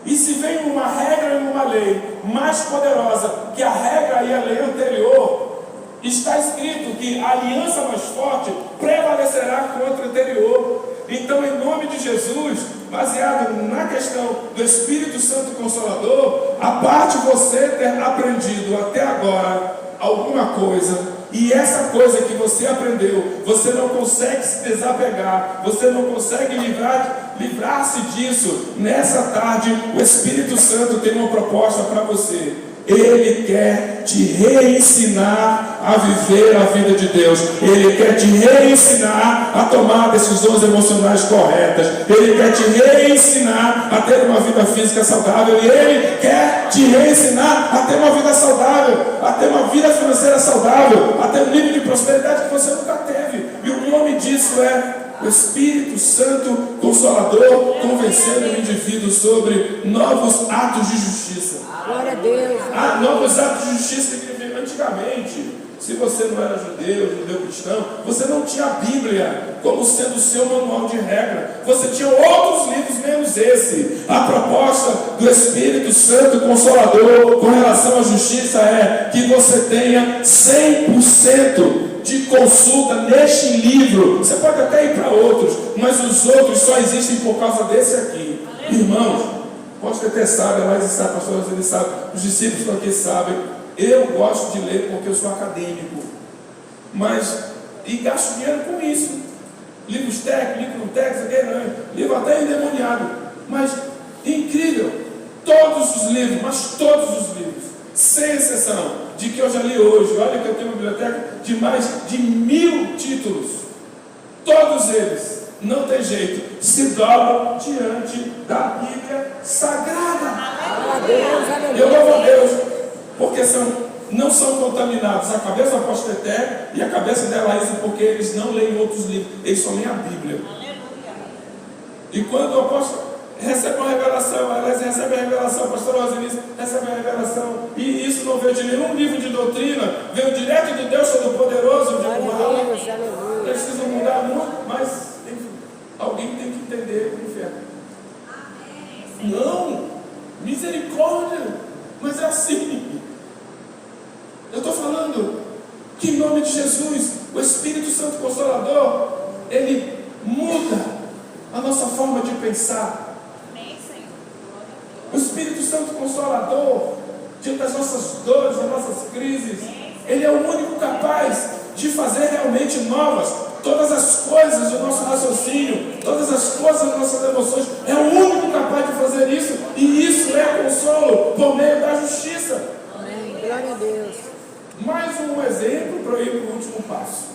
E se vem uma regra e uma lei mais poderosa que a regra e a lei anterior, está escrito que a aliança mais forte prevalecerá contra o anterior. Então, em nome de Jesus, baseado na questão do Espírito Santo Consolador, a parte de você ter aprendido até agora alguma coisa, e essa coisa que você aprendeu, você não consegue se desapegar, você não consegue livrar-se disso. Nessa tarde, o Espírito Santo tem uma proposta para você. Ele quer te reensinar a viver a vida de Deus. Ele quer te reensinar a tomar decisões emocionais corretas. Ele quer te reensinar a ter uma vida física saudável. E Ele quer te reensinar a ter uma vida saudável, a ter uma vida financeira saudável, a ter um nível de prosperidade que você nunca teve. E o nome disso é o Espírito Santo Consolador, convencendo o indivíduo sobre novos atos de justiça. Glória a Deus. Novos atos de justiça que antigamente, se você não era judeu cristão, você não tinha a Bíblia como sendo o seu manual de regra. Você tinha outros livros menos esse. A proposta do Espírito Santo Consolador com relação à justiça é que você tenha 100% de consulta neste livro. Você pode até ir para outros, mas os outros só existem por causa desse aqui. Irmãos, pode até sabe, a Laís sabe, a pastora Roseli sabe, os discípulos aqui sabem. Eu gosto de ler porque eu sou acadêmico, e gasto dinheiro com isso. Livros técnicos, livro não técnico, livro até endemoniado. Mas, incrível, todos os livros, mas todos os livros, sem exceção, de que eu já li hoje, olha que eu tenho uma biblioteca de mais de 1000 títulos, todos eles, não tem jeito, se dobram diante da Bíblia Sagrada. Eu louvo a Deus, porque não são contaminados a cabeça do apóstolo Eté e a cabeça da Laísa, porque eles não leem outros livros, eles só leem a Bíblia. E quando o apóstolo recebe uma revelação, elas recebem a revelação, a pastora Roseli recebe a revelação, e isso não veio de nenhum livro de doutrina, veio direto de Deus Todo-Poderoso. Precisam mudar muito, mas alguém tem que entender o inferno. Não, misericórdia, mas é assim. Eu estou falando que em nome de Jesus, o Espírito Santo Consolador, ele muda a nossa forma de pensar. O Espírito Santo Consolador, diante das nossas dores, das nossas crises, ele é o único capaz de fazer realmente novas todas as coisas do nosso raciocínio, todas as coisas das nossas emoções. É o único capaz de fazer isso, e isso é consolo por meio da justiça. Amém. Glória a Deus. Mais um exemplo para eu ir para o último passo.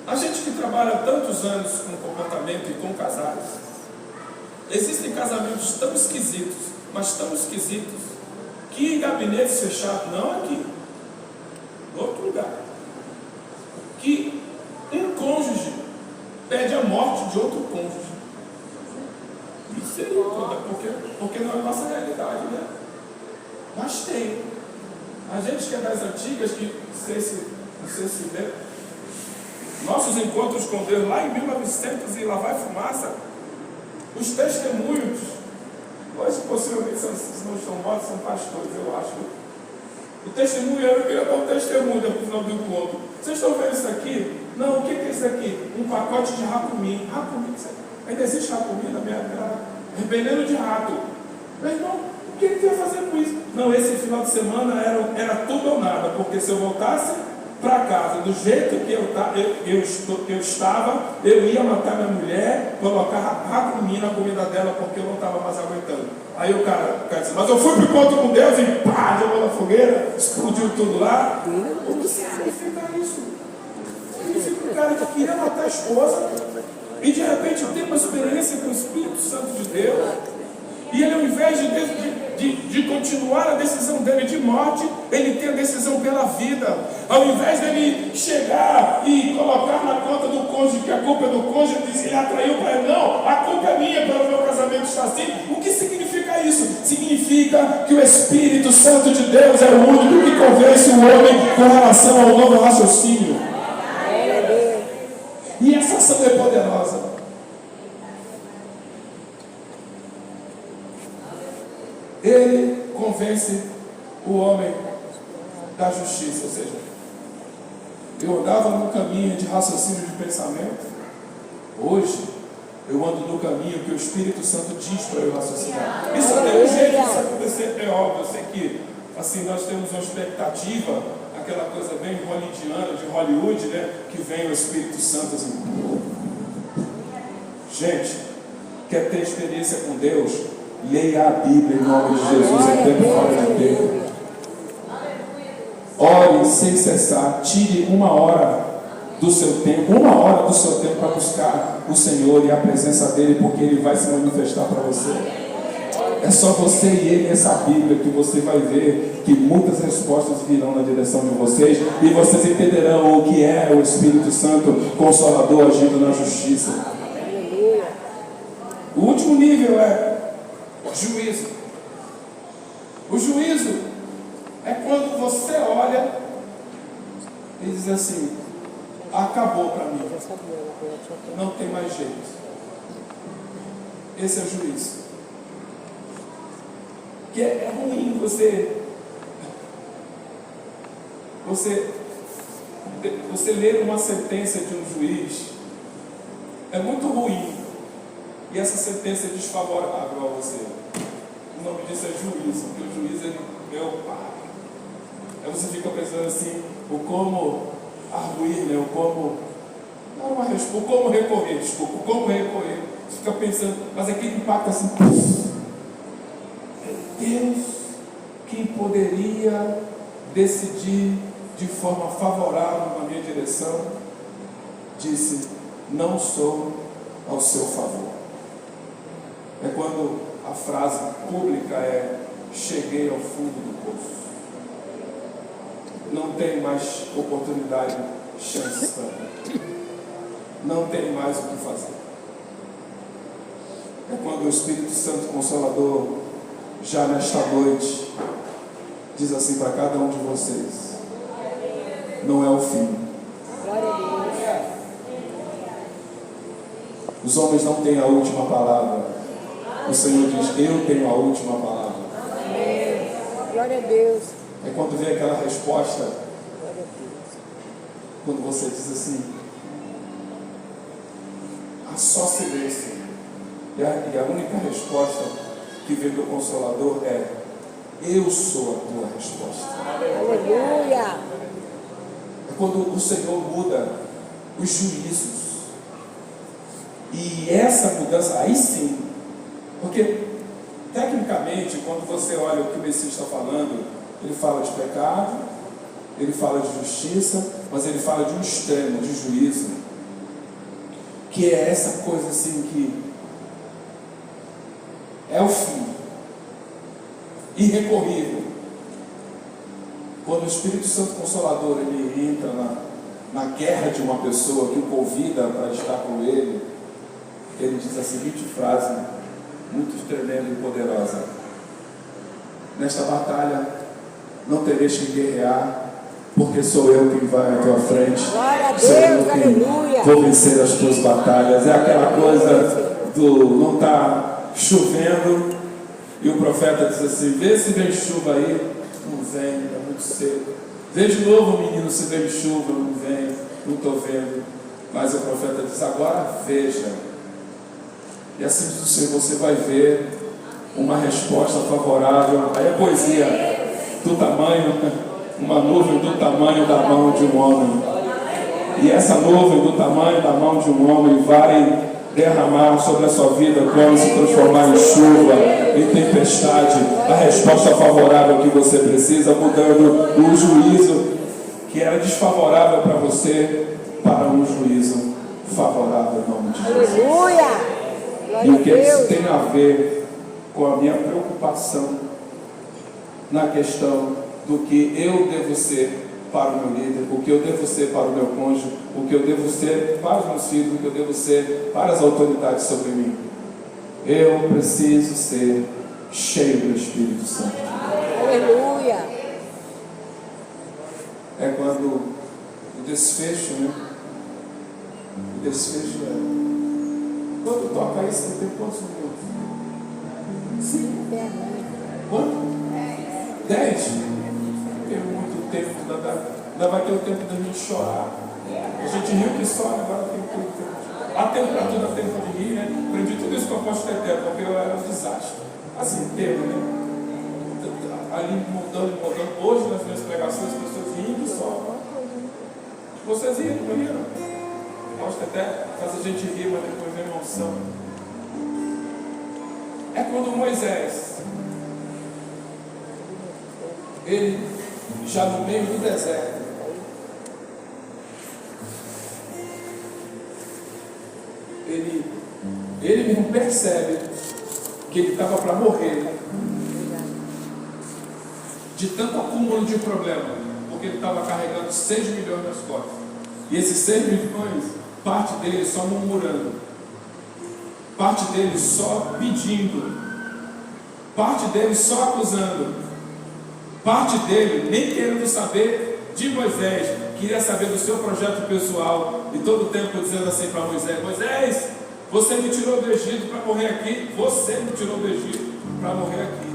A gente que trabalha tantos anos com comportamento e com casais, existem casamentos tão esquisitos, mas tão esquisitos, que em gabinetes fechados, não aqui, em outro lugar, que um cônjuge pede a morte de outro cônjuge. Misericórdia, porque não é a nossa realidade, né? Mas tem. A gente que é das antigas, que não sei se vê, nossos encontros com Deus lá em 1900 e lá vai fumaça, os testemunhos, hoje possivelmente se não estão mortos, são pastores, eu acho. O testemunho, eu queria dar um testemunho no final do encontro. Vocês estão vendo isso aqui? Não, o que é isso aqui? Um pacote de racumim. Racumim, ainda existe racumim na minha casa? Veneno de rato. Meu irmão, o que ele ia fazer com isso? Não, esse final de semana era tudo ou nada, porque se eu voltasse para casa do jeito que eu estava, eu ia matar minha mulher, colocar racumim na comida dela, porque eu não estava mais aguentando. Aí o cara disse, mas eu fui para o encontro com Deus e pá, jogou na fogueira, explodiu tudo lá. O que significa isso? Significa um cara que queria matar a esposa e de repente tem uma experiência com o Espírito Santo de Deus, e ele, ao invés de continuar a decisão dele de morte, ele tem a decisão pela vida. Ao invés dele chegar e colocar na conta do cônjuge que a culpa é do cônjuge, ele atraiu para ele, não, a culpa é minha pelo meu casamento estar assim. O que significa isso? Significa que o Espírito Santo de Deus é o único que convence o homem com relação ao novo raciocínio. E essa ação é poderosa. Ele convence o homem da justiça, ou seja, eu andava num caminho de raciocínio de pensamento, hoje Eu ando no caminho que o Espírito Santo diz para eu raciocinar. Isso até o jeito disso acontecer é óbvio. Eu sei que assim, nós temos uma expectativa, aquela coisa bem hollywoodiana, de Hollywood, né? Que vem o Espírito Santo assim. Gente, quer ter experiência com Deus? Leia a Bíblia em nome de Jesus. É tempo fora de tempo. Ore sem cessar. Tire uma hora do seu tempo para buscar o Senhor e a presença dEle, porque Ele vai se manifestar para você. É só você e Ele, essa Bíblia, que você vai ver que muitas respostas virão na direção de vocês e vocês entenderão o que é o Espírito Santo Consolador agindo na justiça. O último nível é juízo. O juízo é quando você olha e diz assim: acabou para mim, não tem mais jeito. Esse é o juízo. Que é ruim você ler uma sentença de um juiz. É muito ruim. E essa sentença é desfavorável a você. O nome disso é juízo, porque o juiz é meu pai. Aí você fica pensando assim, o como arguir, né? O como recorrer. Você fica pensando, mas aquele impacto assim, Deus, quem poderia decidir de forma favorável na minha direção, disse: não sou ao seu favor. É quando a frase pública é: cheguei ao fundo do poço. Não tem mais oportunidade, chance para mim. Não tem mais o que fazer. É quando o Espírito Santo Consolador, já nesta noite, diz assim para cada um de vocês: não é o fim. Os homens não têm a última palavra. O Senhor diz: eu tenho a última palavra. Glória a Deus. É quando vem aquela resposta, quando você diz assim: há só silêncio. E a única resposta que vem do Consolador é: eu sou a tua resposta. Aleluia. É quando o Senhor muda os juízos. E essa mudança, aí sim, porque tecnicamente, quando você olha o que o Messias está falando, ele fala de pecado, ele fala de justiça, mas ele fala de um extremo, de juízo, que é essa coisa assim que é o fim, irrecorrível. Quando o Espírito Santo Consolador ele entra na guerra de uma pessoa que o convida para estar com ele, ele diz a seguinte frase, muito tremenda e poderosa: nesta batalha não tereis que guerrear, porque sou eu quem vai à tua frente. Glória a Sou eu Deus, quem aleluia. vou vencer as tuas batalhas. É aquela coisa do não está chovendo e o profeta diz assim: vê se vem chuva aí. Não vem, está muito cedo. Vê de novo, menino, se vem chuva. Não vem, não estou vendo. Mas o profeta diz: agora veja. E assim diz o Senhor: você vai ver uma resposta favorável. Aí a poesia do tamanho, uma nuvem do tamanho da mão de um homem. E essa nuvem do tamanho da mão de um homem vai derramar sobre a sua vida quando se transformar em chuva, em tempestade, a resposta favorável que você precisa, mudando o juízo que era desfavorável para você para um juízo favorável em nome de Jesus. Aleluia. E o que isso tem a ver com a minha preocupação na questão do que eu devo ser para o meu líder, o que eu devo ser para o meu cônjuge, o que eu devo ser para os meus filhos, o que eu devo ser para as autoridades sobre mim. Eu preciso ser cheio do Espírito Santo. Aleluia. É quando o desfecho, né? O desfecho é... Quando toca isso, você tem quantos minutos? 5? Quanto? 10? Tem muito tempo, ainda vai ter o tempo da gente chorar. A gente riu que chora, agora tem tempo. A temperatura tempo de rir, né? Aprendi tudo isso com o apóstolo Teté, porque eu era um desastre. Assim, tempo, né? Ali mudando. Hoje, nas minhas pregações, as pessoas rindo só. Vocês riram, não riram? O apóstolo Teté faz a gente rir, mas depois vem emoção. É quando Moisés, ele já no meio do deserto, ele mesmo percebe que ele estava para morrer de tanto acúmulo de problema, porque ele estava carregando 6 milhões nas costas, e esses 6 milhões, parte dele só murmurando, parte dele só pedindo, parte dele só acusando, parte dele nem querendo saber de Moisés, queria saber do seu projeto pessoal, e todo o tempo dizendo assim para Moisés: Moisés, você me tirou do Egito para morrer aqui, você me tirou do Egito para morrer aqui.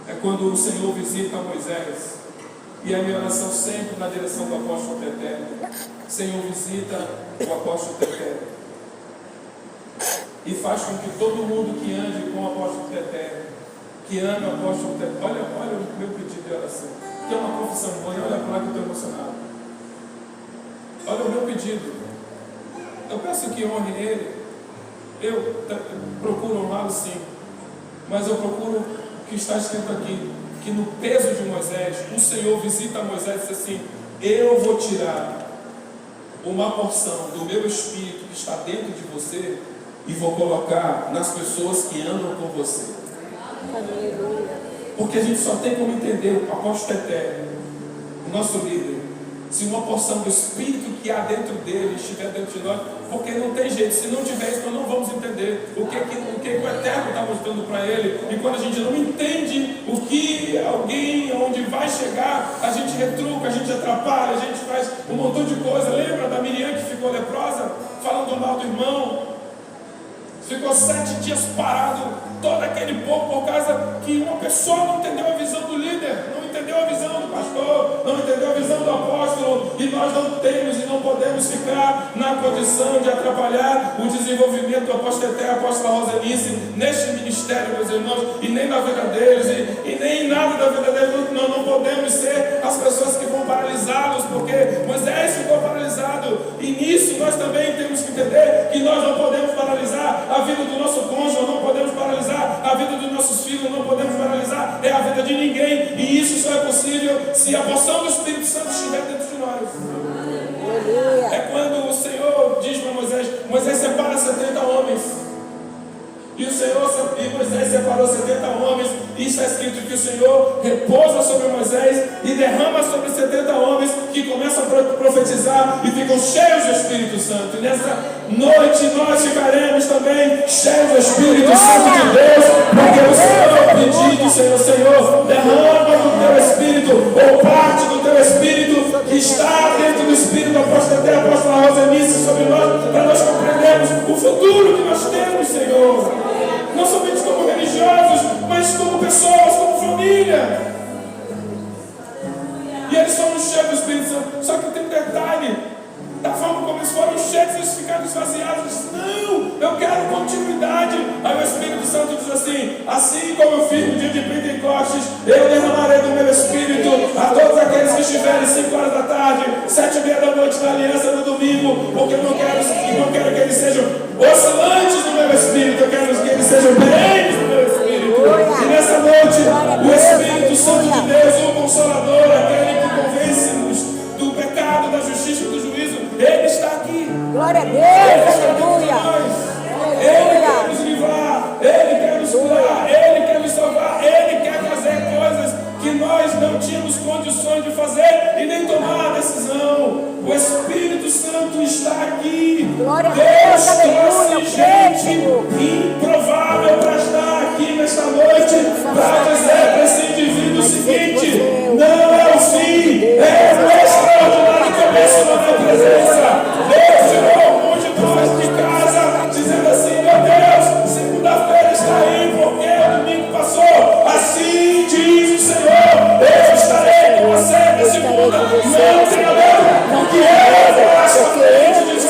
É quando o Senhor visita Moisés, e a minha oração sempre na direção do apóstolo Teté: Senhor, visita o apóstolo Teté, e faz com que todo mundo que ande com o apóstolo Teté, que ame o apóstolo Teté, olha o meu pedido de oração, que é uma confissão boa, olha para lá que eu estou emocionado. Olha o meu pedido. Eu peço que honre ele. Eu procuro honrá-lo sim, mas eu procuro o que está escrito aqui, que no peso de Moisés, o Senhor visita Moisés e diz assim: eu vou tirar uma porção do meu espírito que está dentro de você e vou colocar nas pessoas que andam com você. Porque a gente só tem como entender o apóstolo Teté, o nosso líder, se uma porção do Espírito que há dentro dele estiver dentro de nós, porque não tem jeito, se não tiver isso, nós não vamos entender o que o Eterno está mostrando para ele. E quando a gente não entende o que alguém, onde vai chegar, a gente retruca, a gente atrapalha, a gente faz um montão de coisa. Lembra da Miriam que ficou leprosa, falando mal do irmão? Ficou 7 dias parado, todo aquele povo, por causa que uma pessoa não entendeu a visão do líder, não entendeu a visão do pastor, não entendeu a visão do apóstolo, e nós não temos e não podemos ficar na condição de atrapalhar o desenvolvimento do apóstolo Teté, apóstola Rosenice, neste ministério, meus irmãos, e nem na vida deles, e nem em nada da vida deles. Nós não podemos ser as pessoas que vão paralisá-los, porque Moisés ficou paralisado, e nisso nós também temos que entender que nós não podemos paralisar a vida do nosso cônjuge, não podemos paralisar a vida dos nossos filhos, não podemos paralisar a vida de ninguém, e isso só é possível se a porção do Espírito Santo estiver dentro de nós. É quando o Senhor diz para Moisés: Moisés, separa 70 homens. E Moisés separou 70 homens, e está escrito que o Senhor repousa sobre Moisés e derrama sobre 70 homens que começam a profetizar e ficam cheios do Espírito Santo. E nessa noite nós ficaremos também cheios do Espírito Santo de Deus, porque o Senhor pediu, Senhor, derrama do teu Espírito, ou parte do teu Espírito que está dentro do Espírito do apóstolo Teté, apóstola Rosenice, sobre nós, para nós compreendermos o futuro que nós temos, Senhor. Não somente como religiosos, mas como pessoas, como família. E eles foram cheios do Espírito Santo. Só que tem um detalhe: da forma como eles foram cheios, eles ficaram esvaziados. Eles disseram: não, eu quero continuidade. Aí o Espírito Santo diz assim: assim como eu fiz no dia de Pentecostes, eu derramarei do meu Espírito a todos aqueles que estiverem 5 horas da tarde, 7h30 da noite na aliança no domingo, porque eu não quero que eles sejam oscilantes no meu Espírito, eu quero que eles sejam perenes no meu Espírito. E nessa noite, o Espírito Santo de Deus, o Consolador, aquele que convence-nos do pecado, da justiça e do juízo, Ele está aqui. Glória a Deus, aleluia. Ele quer nos livrar, Ele quer nos curar, Ele quer nos salvar, Ele quer fazer coisas que nós não tínhamos condições de fazer e nem tomar a decisão. O Espírito Santo está aqui. Glória a Deus Deus, aleluia, trouxe gente improvável para estar aqui nesta noite, para dizer para esse indivíduo o seguinte: não é o fim, é o extraordinário começo da tua presença. Deus tirou alguns de nós de casa, dizendo assim: meu Deus, segunda-feira está aí, porque o domingo passou. Assim diz o Senhor: eu estarei com você na segunda. Não tenha medo, porque eu vou à sua frente, diz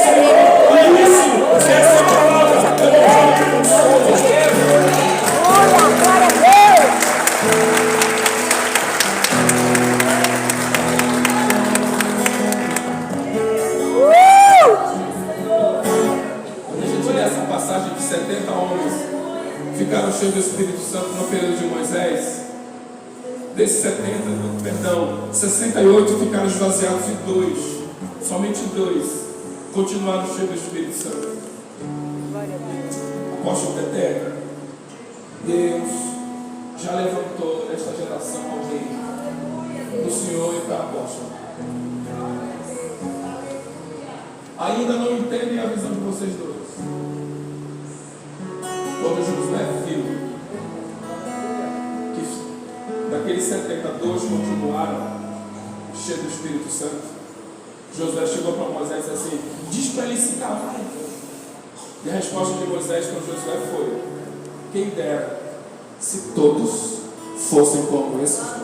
cheio do Espírito Santo no período de Moisés, desses 68 ficaram esvaziados e 2, somente 2, continuaram cheios do Espírito Santo. Apóstolo Teté, Deus já levantou nesta geração alguém do Senhor e para apóstolo. Ainda não entendem a visão de vocês dois. Quando Josué viu que daqueles 72 continuaram cheios do Espírito Santo, Josué chegou para Moisés e disse assim: diz para ele se calar. E a resposta de Moisés para Josué foi: quem dera se todos fossem como esses dois.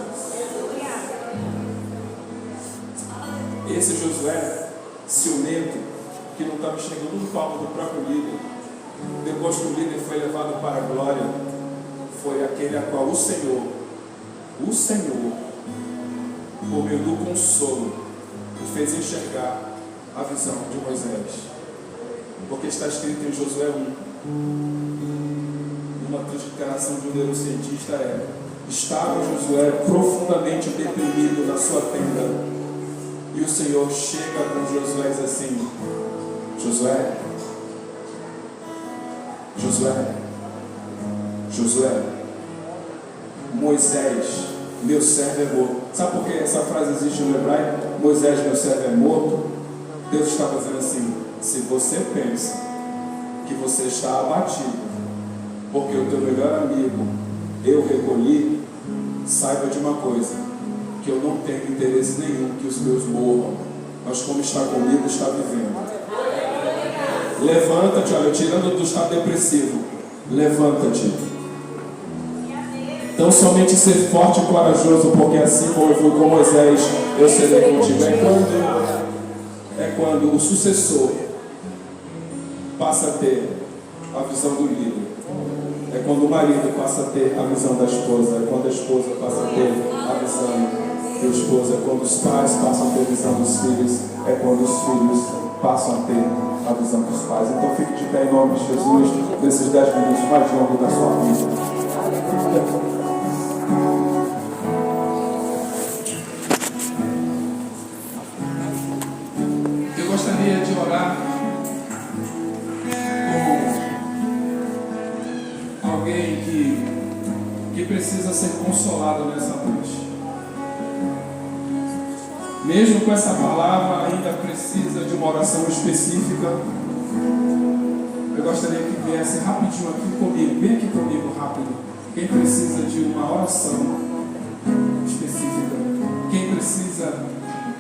Esse Josué, ciumento, que não estava enxergando um palmo do próprio líder, depois que o líder foi levado para a glória, foi aquele a qual o Senhor, por meio do consolo, fez enxergar a visão de Moisés. Porque está escrito em Josué 1, uma declaração de um neurocientista estava Josué profundamente deprimido na sua tenda, e o Senhor chega com Josué e diz assim: Josué, Moisés, meu servo é morto. Sabe por que essa frase existe no hebraico? Moisés, meu servo é morto. Deus está fazendo assim: se você pensa que você está abatido porque o teu melhor amigo eu recolhi, saiba de uma coisa, que eu não tenho interesse nenhum que os meus morram, mas como está comigo, está vivendo. Levanta-te, olha, tirando do estado depressivo, levanta-te. Então somente ser forte e corajoso, porque assim como eu fui com Moisés, eu serei contigo. É quando o sucessor passa a ter a visão do líder. É quando o marido passa a ter a visão da esposa. É quando a esposa passa a ter a visão do esposo. É quando os pais passam a ter a visão dos filhos. É quando os filhos passam a ter a visão dos pais. Então fique de pé em nome de Jesus nesses 10 minutos mais longos da sua vida. Eu gostaria de orar com alguém que precisa ser consolado nessa noite. Mesmo com essa palavra, ainda precisa de uma oração específica. Eu gostaria que viesse rapidinho aqui comigo, bem aqui comigo rápido. Quem precisa de uma oração específica, quem precisa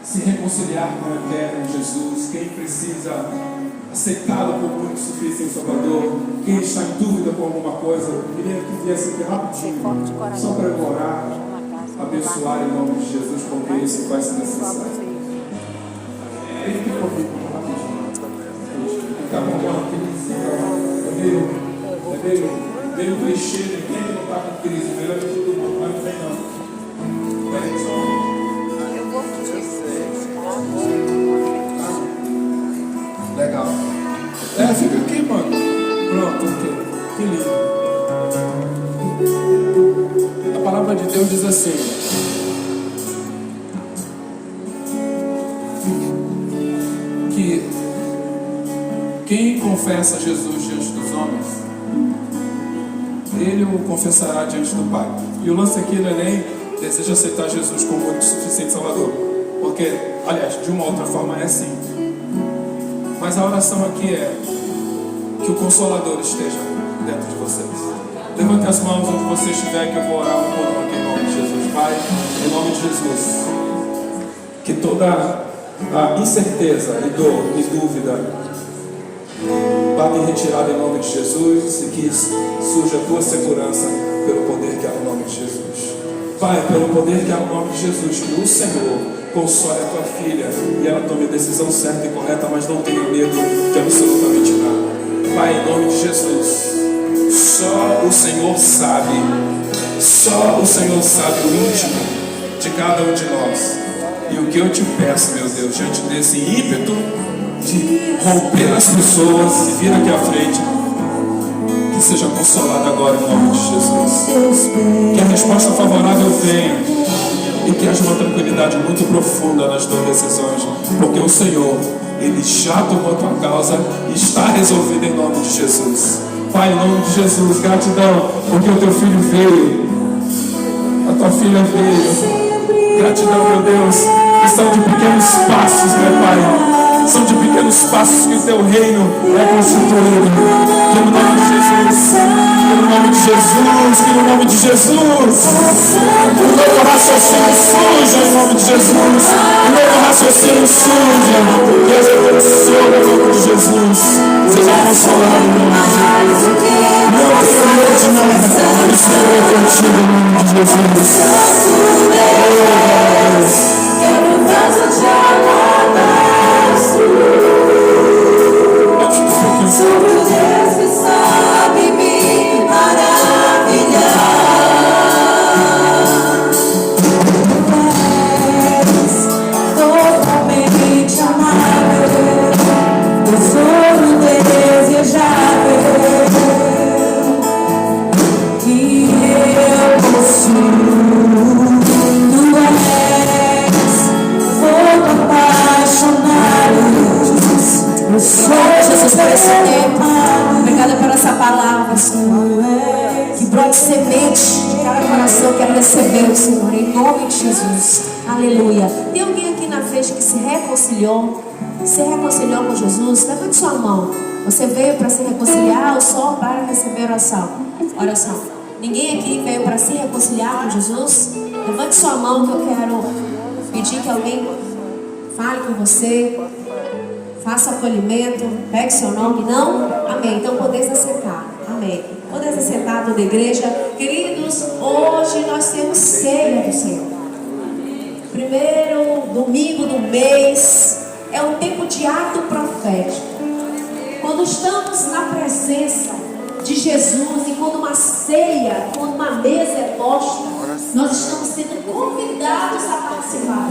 se reconciliar com o Eterno Jesus, quem precisa aceitá-lo como único suficiente Salvador, quem está em dúvida com alguma coisa, eu queria que viesse aqui rapidinho, só para eu orar, abençoar em nome de Jesus, porque isso vai ser necessário. Vem aqui comigo rapidinho. Está bom, é meio clichê, ninguém que não está com crise, melhor de todo mundo, mas não vem não. Vem só. Eu vou Legal. Fica aqui, mano. Pronto, ok. Que lindo. A palavra de Deus diz assim: que quem confessa Jesus diante dos homens, ele o confessará diante do Pai. E o lance aqui não é nem deseja aceitar Jesus como único suficiente Salvador, porque, aliás, de uma outra forma é assim. Mas a oração aqui é que o Consolador esteja dentro de vocês. Levante as mãos onde você estiver, que eu vou orar um por um aqui em nome de Jesus. Pai, em nome de Jesus, que toda a incerteza e dor e dúvida bata em retirada em nome de Jesus, e que surja a tua segurança pelo poder que há no nome de Jesus. Pai, pelo poder que há no nome de Jesus, que o Senhor console a tua filha e ela tome a decisão certa e correta, mas não tenha medo de absolutamente nada. Pai, em nome de Jesus, só o Senhor sabe o íntimo de cada um de nós. E o que eu te peço, meu Deus, diante desse ímpeto de romper as pessoas e vir aqui à frente, Que seja consolado agora em nome de Jesus. Que a resposta favorável venha. E que haja uma tranquilidade muito profunda nas tuas decisões. Porque o Senhor, Ele já tomou a tua causa e está resolvido em nome de Jesus. Pai, em nome de Jesus, gratidão, porque o teu filho veio. A tua filha veio. Gratidão, meu Deus, que são de pequenos passos, meu Pai. São de pequenos passos que o teu reino é constituído. Que no nome de Jesus, que no nome de Jesus, que no nome de Jesus, o novo raciocínio surja em nome de Jesus. O novo raciocínio surja. Que haja consolo em nome de Jesus. Seja consolado em nome de Jesus. Não tenho medo de nada. O Senhor é contigo em nome de Jesus. Quero casa de amor. Sobre o Deus que sabe me maravilhar. És totalmente amável, tesouro desejável que eu possuo. Tu és fogo apaixonado. Jesus, por esse tempo, obrigada por essa palavra, Senhor. Que brote semente de cada coração que quer receber o Senhor, em nome de Jesus. Aleluia. Tem alguém aqui na frente que se reconciliou com Jesus? Levante sua mão. Você veio para se reconciliar ou só para receber oração? Oração. Ninguém aqui veio para se reconciliar com Jesus? Levante sua mão que eu quero pedir que alguém fale com você. Faça acolhimento, pegue seu nome, não? Amém. Então podeis assentar. Amém. Podeis assentar toda a igreja. Queridos, hoje nós temos ceia do Senhor. Primeiro domingo do mês é um tempo de ato profético. Quando estamos na presença de Jesus e quando uma ceia, quando uma mesa é posta, nós estamos sendo convidados a participar.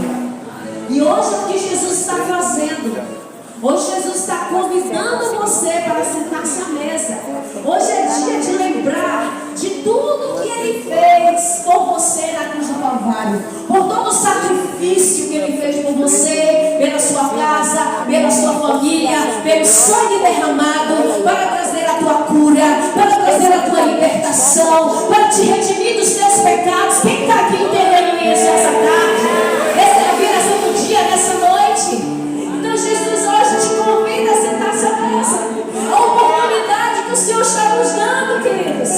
E hoje é o que Jesus está fazendo. Hoje Jesus está convidando você para sentar-se à mesa. Hoje é dia de lembrar de tudo que Ele fez por você na cruz do Calvário. Por todo o sacrifício que Ele fez por você, pela sua casa, pela sua família, pelo sangue derramado, para trazer a tua cura, para trazer a tua libertação, para te redimir dos teus pecados. Quem está aqui entendendo isso essa tarde? Esse é a viração do dia, nessa noite. Então Jesus hoje te convida a sentar-se à mesa. A oportunidade que o Senhor está nos dando, queridos.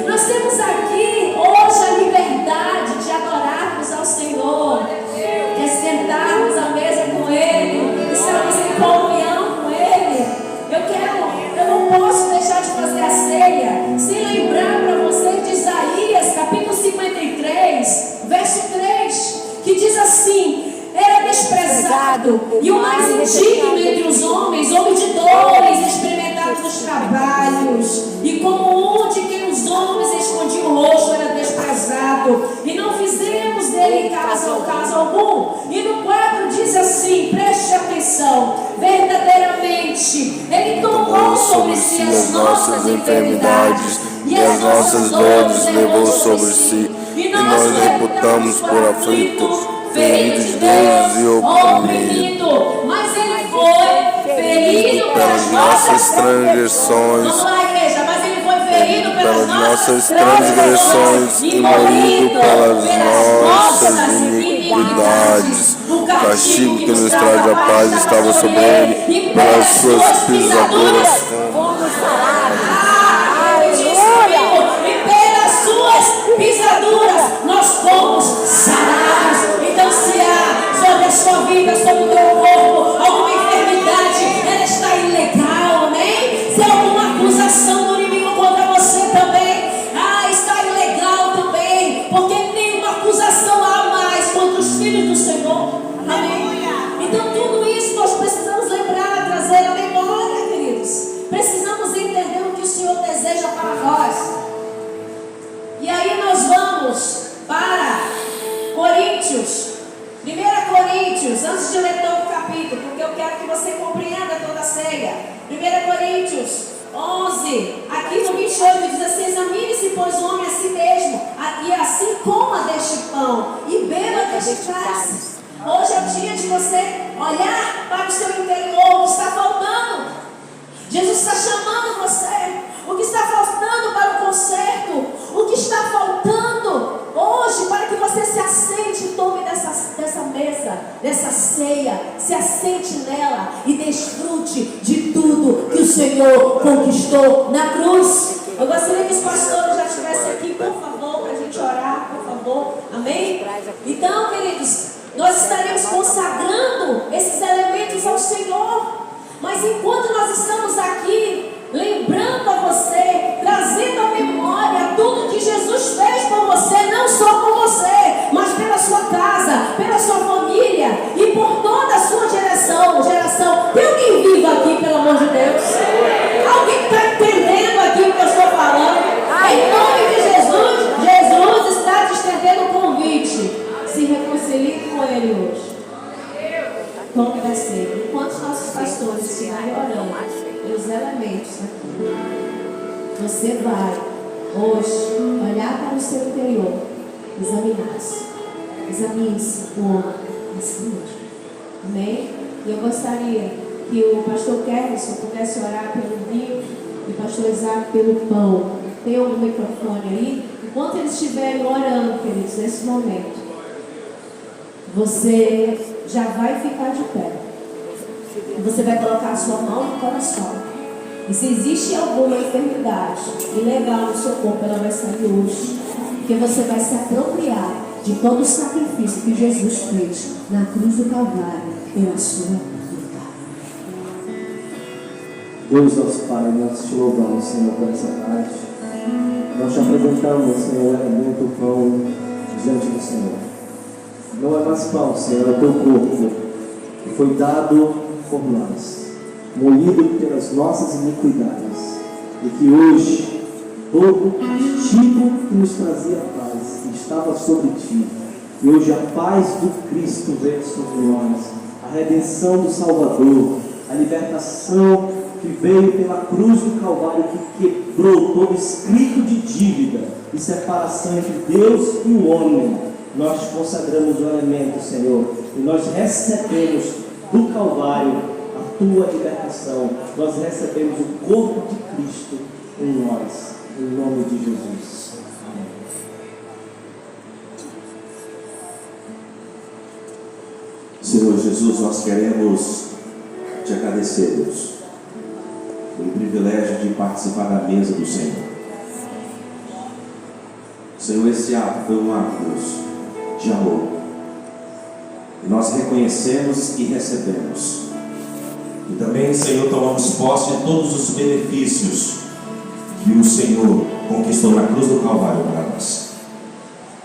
Nós temos aqui hoje a liberdade de adorarmos ao Senhor, de sentarmos à mesa com Ele, estarmos em comunhão com Ele. Eu não posso deixar de fazer a ceia sem lembrar para você de Isaías, capítulo 53, verso 3, que diz assim: era desprezado e o mais indigno entre os homens, homem de dores, experimentado nos trabalhos, e como um de quem os homens escondiam o rosto, era desprezado, e não fizemos dele caso algum. E no quadro diz assim, preste atenção: verdadeiramente ele tomou sobre si as nossas enfermidades e as nossas dores levou sobre si, e nós reputamos por aflitos, ferido de Deus e oprimido. Mas ele foi ferido pelas nossas transgressões. Vamos lá, igreja. Mas ele foi ferido pelas nossas transgressões e moído pelas nossas iniquidades. O castigo que nos traz a paz estava sobre ele, e pelas suas pisaduras fomos sarados. E pelas suas pisaduras nós fomos sarados. Então, se há sobre a sua vida, sobre o teu corpo, alguma enfermidade, ela está ilegal, amém? Se há alguma acusação do inimigo contra você também, está ilegal também, porque nenhuma acusação há mais contra os filhos do Senhor, amém? Então, tudo isso nós precisamos lembrar, trazer à memória, queridos. Precisamos entender o que o Senhor deseja para nós. E aí nós vamos para Coríntios, 1 Coríntios, antes de ler todo o capítulo, porque eu quero que você compreenda toda a ceia. 1 Coríntios 11, aqui no 21 28 diz assim: examine-se, pois, o homem a si mesmo, e assim coma deste pão e beba deste cálice. Hoje é o dia de você olhar para o seu interior, o que está faltando. Jesus está chamando você. O que está faltando para o conserto? O que está faltando hoje para que você se assente e tome dessa mesa, dessa ceia, se assente nela e desfrute de tudo que o Senhor conquistou na cruz. Eu gostaria que os pastores já estivessem aqui, por favor, para a gente orar, por favor. Amém? Então, queridos, nós estaremos consagrando esses elementos ao Senhor. Mas enquanto nós estamos aqui, lembrando a você, trazendo à memória tudo que Jesus fez por você, não só por você, mas pela sua casa, pela sua família e por toda a sua geração. Tem alguém vivo aqui, pelo amor de Deus? Alguém está entendendo aqui o que eu estou falando? Em nome de Jesus, Jesus está te estendendo o convite. Se reconcilie com Ele hoje. Como vai ser? Enquanto os nossos pastores estiverem orando pelos elementos aqui, você vai hoje olhar para o seu interior, examinar-se. Examine-se o homem assim mesmo. Amém? E eu gostaria que o pastor Kerrison pudesse orar pelo vinho e o pastor Isaac pelo pão. Tem um microfone aí. Enquanto eles estiverem orando, queridos, nesse momento, você já vai ficar de pé. Você vai colocar a sua mão no coração. E se existe alguma enfermidade ilegal no seu corpo, ela vai sair hoje. Porque você vai se apropriar de todo o sacrifício que Jesus fez na cruz do Calvário pela sua vida. Deus, nosso Pai, nós te louvamos, Senhor, por essa tarde. Nós te apresentamos, Senhor, o elemento do pão diante do Senhor. Não é mais pão, Senhor, é o teu corpo, que foi dado por nós, moído pelas nossas iniquidades, e que hoje todo castigo que nos trazia paz estava sobre ti, e hoje a paz do Cristo veio sobre nós, a redenção do Salvador, a libertação que veio pela cruz do Calvário, que quebrou todo escrito de dívida e separação entre Deus e o homem. Nós te consagramos o elemento, Senhor, e nós recebemos do Calvário a tua libertação. Nós recebemos o corpo de Cristo em nós, em nome de Jesus. Amém. Senhor Jesus, nós queremos te agradecer, Deus, pelo privilégio de participar da mesa do Senhor. Senhor, esse ato foi um ato, Deus, de amor, e nós reconhecemos e recebemos, e também, Senhor, tomamos posse de todos os benefícios que o Senhor conquistou na cruz do Calvário para nós.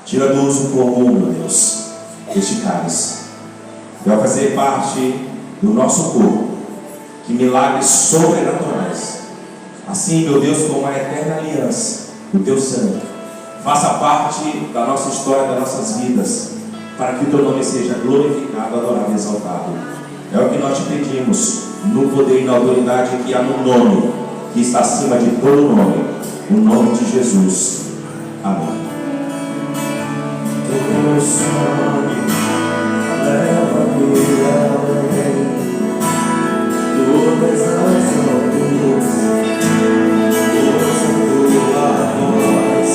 Tira do uso comum, meu Deus, este cálice, vai fazer parte do nosso corpo, que milagres sobrenaturais, assim, meu Deus, como a eterna aliança do teu sangue, faça parte da nossa história, das nossas vidas, para que o teu nome seja glorificado, adorado e exaltado. É o que nós te pedimos, no poder e na autoridade que há no nome, que está acima de todo nome, no nome de Jesus. Amém. Teu sangue leva-me além, todas as alturas, força tua voz.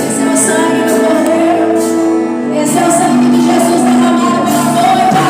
Esse é o sangue do Cordeiro. Esse é o sangue de Jesus derramado pela noiva.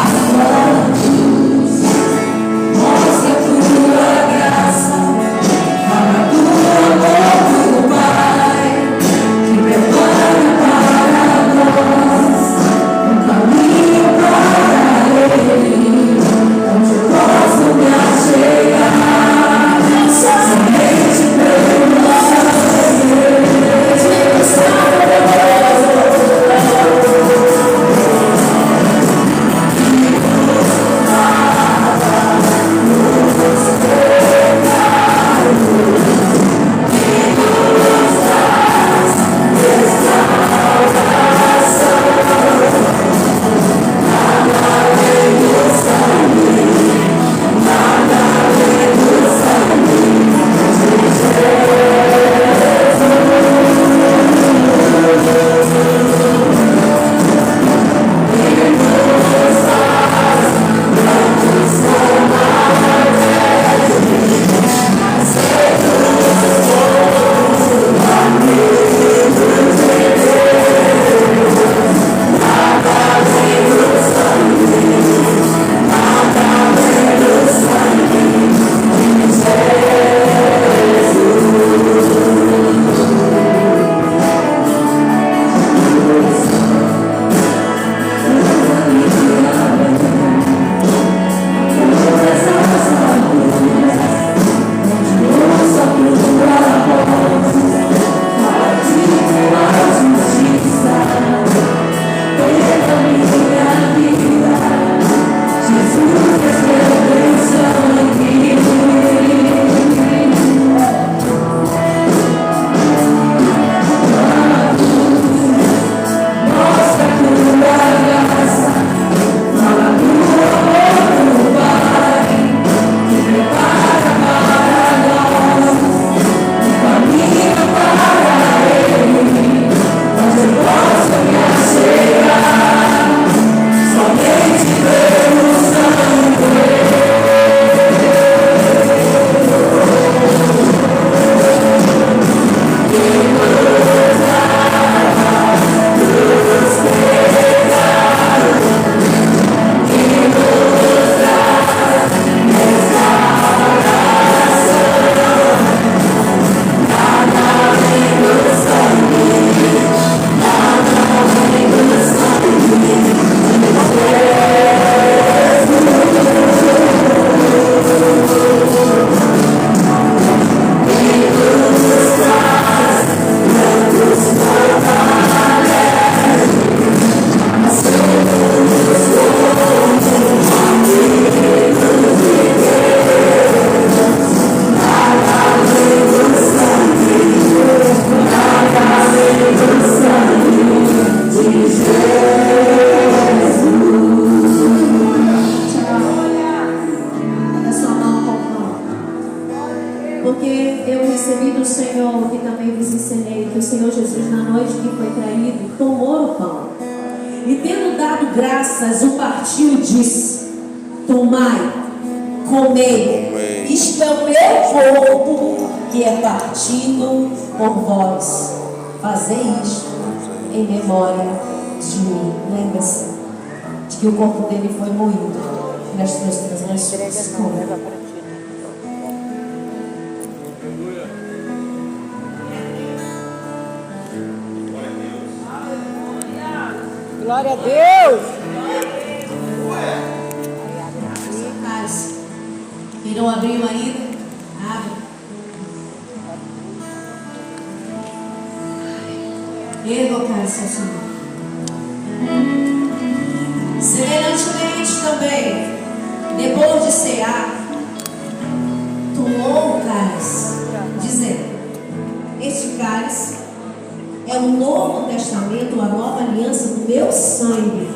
recebi do Senhor, que também vos ensinei, que o Senhor Jesus, na noite que foi traído, tomou o pão. E tendo dado graças, o partiu e disse: tomai, comei, isto é o meu corpo, que é partido por vós. Fazei isto em memória de mim. Lembre-se de que o corpo dele foi moído nas suas transgressões. Glória a Deus. Quem não abriu ainda, abre. Erga o cálice ao Senhor. Semelhantemente também, depois de cear, tomou o cálice, dizendo: este cálice é o novo testamento, a nova aliança do meu sangue.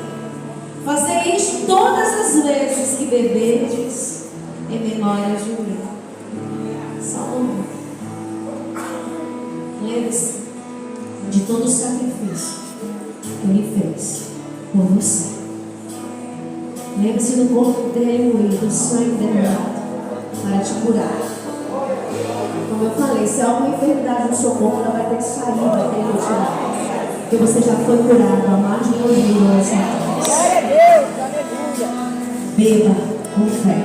Fazei isto todas as vezes que beberdes em memória de mim. Salomão, lembre-se de todo o sacrifício que ele fez por você. Lembre-se do corpo dele moído, do sangue derramado para te curar. Como eu falei, se há alguma enfermidade no seu corpo, ela vai ter que sair, vai ter que retirar. Porque você já foi curado há mais de 2 mil anos atrás. Glória a Deus, aleluia. Beba com fé.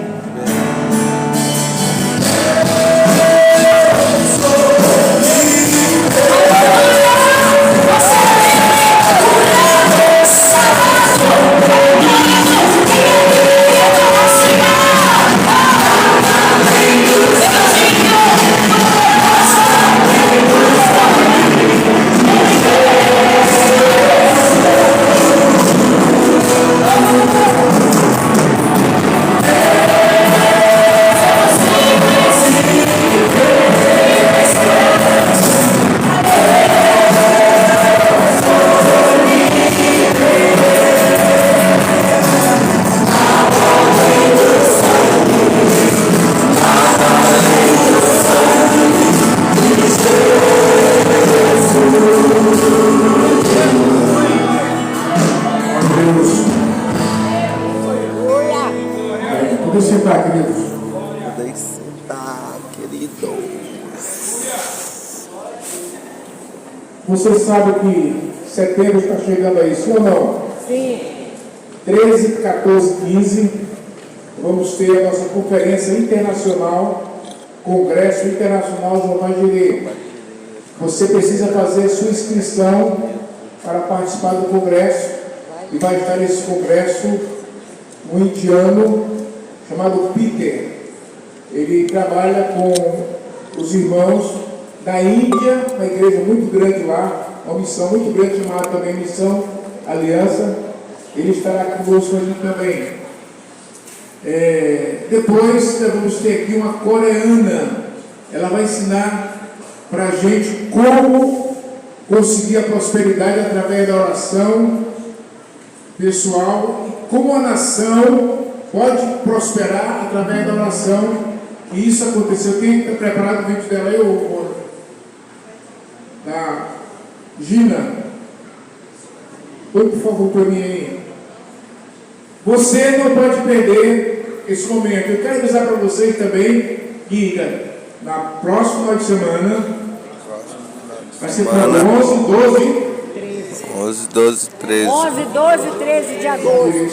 Pode sentar, queridos. Podem sentar, queridos. Você sabe que setembro está chegando aí, sim ou não? Sim. 13, 14, 15, vamos ter a nossa conferência internacional, Congresso Internacional João Magirê. Você precisa fazer sua inscrição para participar do congresso e vai estar nesse congresso um indiano chamado Peter. Ele trabalha com os irmãos da Índia, uma igreja muito grande lá, uma missão muito grande chamada também Missão Aliança. Ele estará conosco ali também. Depois nós vamos ter aqui uma coreana. Ela vai ensinar para a gente como conseguir a prosperidade através da oração pessoal e como a nação pode prosperar através da oração. E isso aconteceu. Quem está preparado o vídeo dela aí, da Gina? Põe por favor para mim aí. Você não pode perder esse momento. Eu quero avisar para vocês também que na próxima final de semana vai ser para 11, 12, 13. 11, 12, 13 de agosto.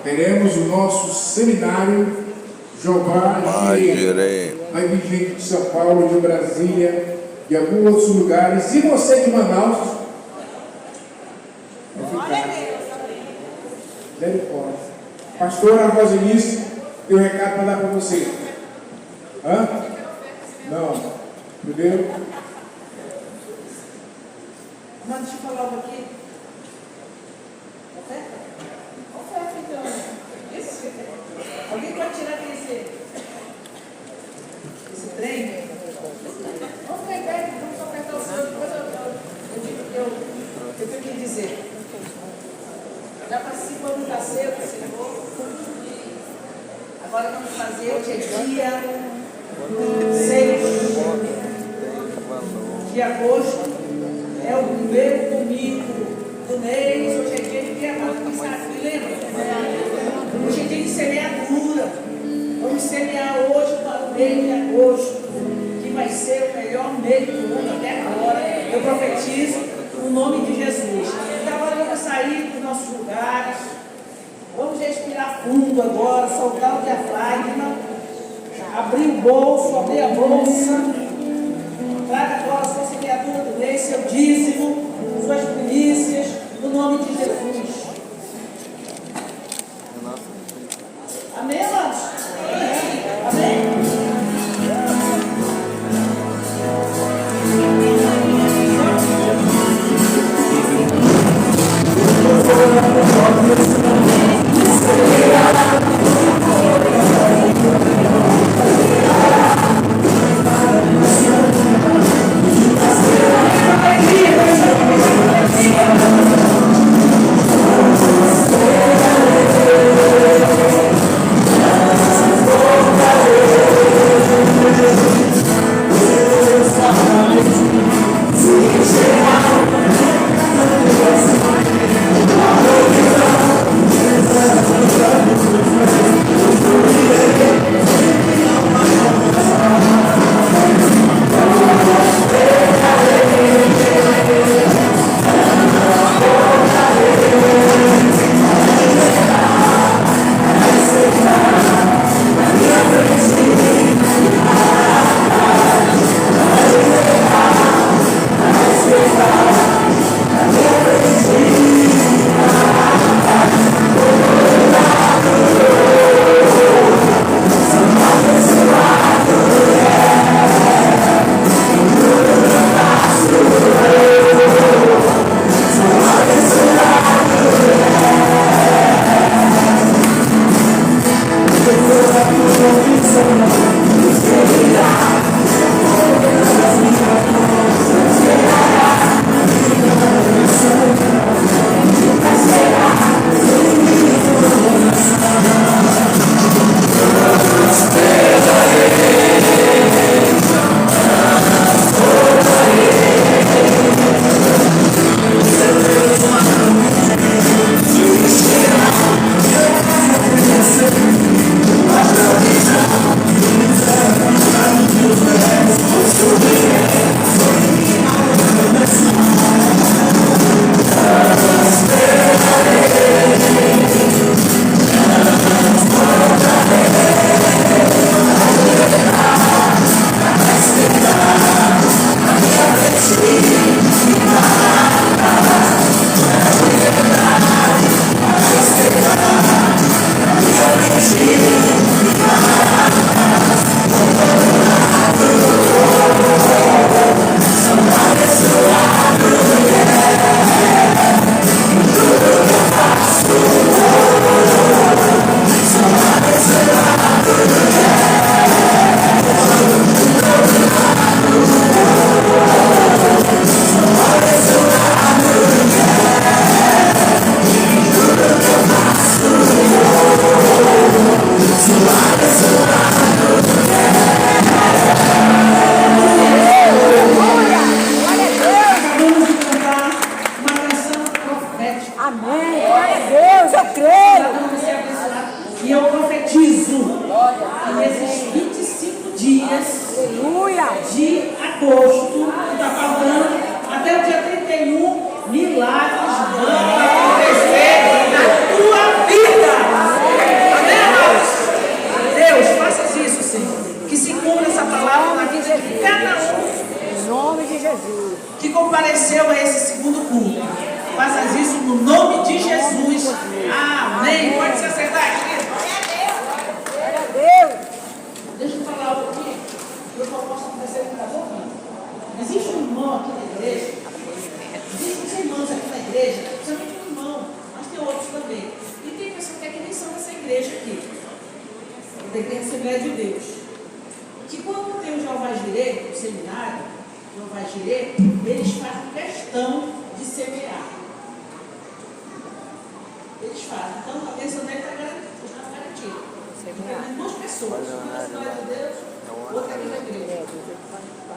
Teremos o nosso seminário Jeová Jireh. Vai vir gente de São Paulo, de Brasília, de alguns outros lugares. E você de Manaus, vai ficar. Deve fora. Pastora Rosenice, tem um recado para dar para você. Hã? Não. Primeiro. Manda te falar um aqui. Oferta? Oferta, então. Isso? Alguém pode tirar esse trem? Vamos ficar em pé, vamos ofertar o Senhor. Depois eu tenho que dizer. Já participamos da ceia do Senhor. Agora vamos fazer, hoje é dia de agosto é o primeiro domingo do mês. Hoje é dia de que agora começar, me lembra? Hoje é dia de semeadura. Vamos semear hoje para o mês de agosto, que vai ser o melhor mês do ano até agora. Eu profetizo no nome de Jesus. Então agora vamos sair dos nossos lugares. Vamos respirar fundo agora, soltar o diafragma, abrir o bolso, abrir a bolsa. Traga agora a sua semeadura do mês, seu dízimo, suas primícias, no nome de Jesus. Amém, amados? Amém?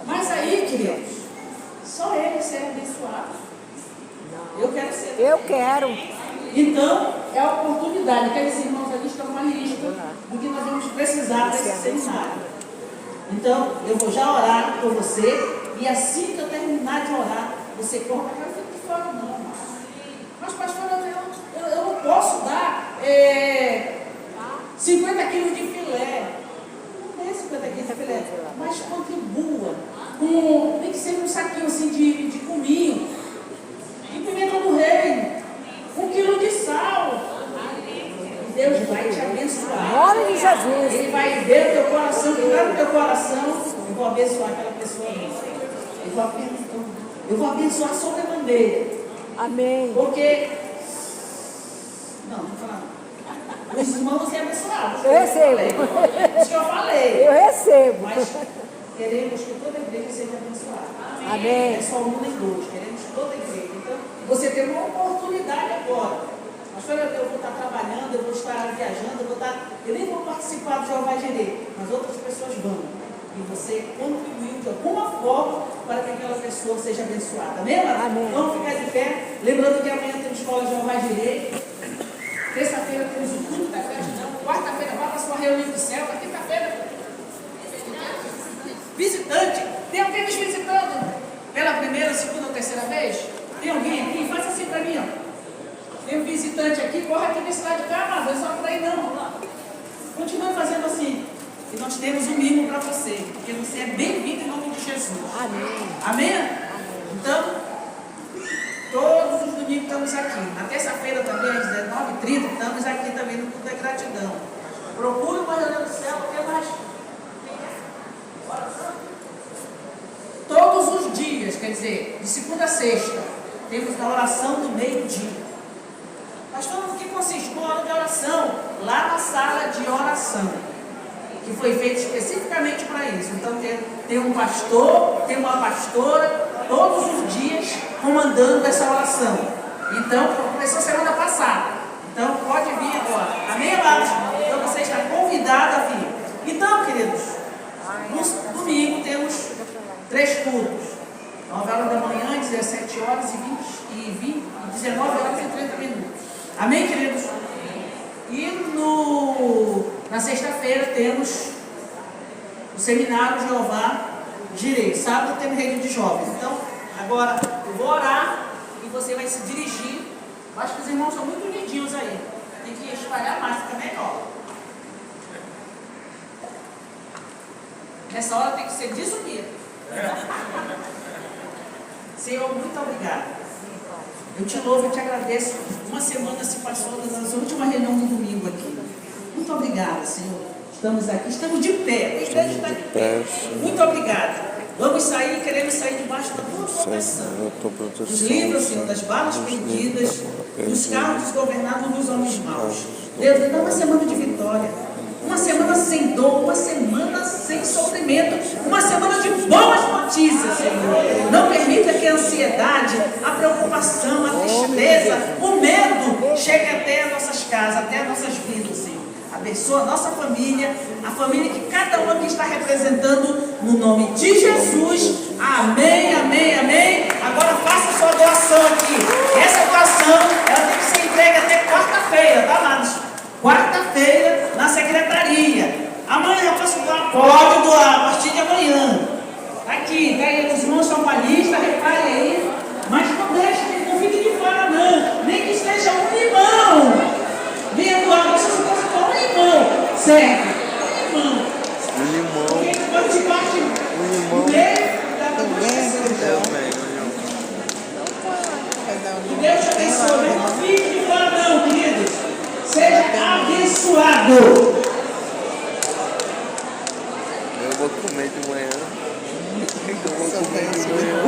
Mas aí, queridos, quero. Então, é a oportunidade. Aqueles irmãos ali estão com uma lista do que nós vamos precisar para esse seminário. Então, eu vou já orar por você. E assim que eu terminar de orar, você corre para cá. Eu fico de fora, não. Mas, pastora, eu não posso dar 50 quilos de filé. Não é 50 quilos de filé. Mas contribua. Nem que seja um saquinho assim de cominho. De pimenta do reino. 1 quilo de sal. Deus vai te abençoar. Em nome de Jesus. Ele vai ver o teu coração, que está no teu coração. Eu vou abençoar aquela pessoa. Eu vou abençoar sobremaneira. Amém. Porque. Não falar. Os irmãos vão ser abençoados. Eu recebo. Isso que eu falei. Eu recebo. Mas queremos que toda a igreja seja abençoada. Amém. É só um nem dois. Queremos toda a igreja. Então, você tem uma oportunidade agora. Pastor, eu vou estar trabalhando, eu vou estar viajando, eu nem vou participar do Jeová Jireh, mas outras pessoas vão. E você contribuiu de alguma forma para que aquela pessoa seja abençoada. Amém, Mara? Amém. Vamos ficar de pé. Lembrando que amanhã temos escola Jeová Jireh. Terça-feira temos o culto da gratidão. Quarta-feira vai para a sua reunião do céu. Quinta-feira, visitante. Tem alguém nos visitando? Pela primeira, segunda ou terceira vez? Tem alguém aqui? Faça assim para mim, ó. Tem um visitante aqui, corre aqui nesse lado de cá, mas não é só para ir não. Continue fazendo assim. E nós temos um mimo para você, porque você é bem-vindo em nome de Jesus. Amém. Amém? Então, todos os domingos estamos aqui. Na terça-feira também, às 19h30, estamos aqui também no culto da gratidão. Procure uma reunião do céu, porque mais. Todos os dias, quer dizer, de segunda a sexta, temos a oração do meio-dia. Pastor, no que consiste? Uma hora de oração, lá na sala de oração, que foi feita especificamente para isso. Então tem um pastor, tem uma pastora, todos os dias comandando essa oração. Então, começou semana passada. Então, pode vir agora. Amém, amados? Então, você está convidado a vir. Então, queridos, no domingo temos 3 cultos. 9 horas da manhã, 17 horas e 19 horas e 30 minutos. Amém, queridos? E na sexta-feira temos o seminário Jeová Jireh. Sábado temos rede de jovens. Então, agora eu vou orar e você vai se dirigir. Eu acho que os irmãos são muito lindinhos aí. Tem que espalhar mais, fica melhor. Nessa hora tem que ser desunido. Senhor, muito obrigado. Eu te louvo, eu te agradeço. Uma semana se passou da nossa última reunião no domingo aqui. Muito obrigada, Senhor. Estamos aqui, estamos de pé. A igreja está de pé. Muito obrigada. Vamos sair, queremos sair debaixo da tua proteção. Dos livros, Senhor, das balas perdidas, dos carros desgovernados dos homens maus. Deus, dá uma semana de vitória. Uma semana sem dor, uma semana sem sofrimento, uma semana de boas notícias, Senhor. Não permita que a ansiedade, a preocupação, a tristeza, o medo chegue até as nossas casas, até as nossas vidas, Senhor. Abençoa a nossa família, a família que cada um aqui está representando, no nome de Jesus. Amém, amém, amém. Agora faça a sua doação aqui. Essa doação, ela tem que ser entregue até quarta-feira, tá, amados? Quarta-feira, na secretaria. Amanhã eu posso doar? Pode doar, a partir de amanhã. Tá aqui, tá aí, os irmãos são com a lista, repare aí. Mas não deixe, não fique de fora não. Nem que esteja um limão. Venha doar, você só pode doar um limão. Certo? Um limão. Um limão. Porque pode parte Um limão. no meio da que Deus te abençoe. Não fique de fora não, queridos. Seja abençoado. Eu vou comer de manhã. Eu vou comer de manhã.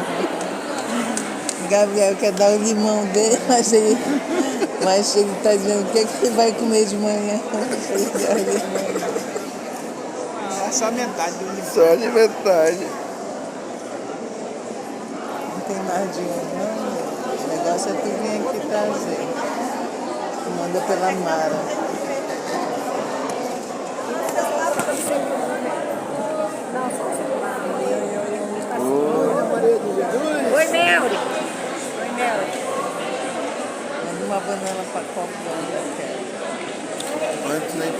Gabriel quer dar o limão dele, mas ele está dizendo o que ele vai comer de manhã. É só metade do limão. Só de metade. Não tem mais dinheiro, não. O negócio é tu vir aqui trazer. Manda pela Mara. Oi, Melri. Oi, Melri. para Copacabana. Antes nem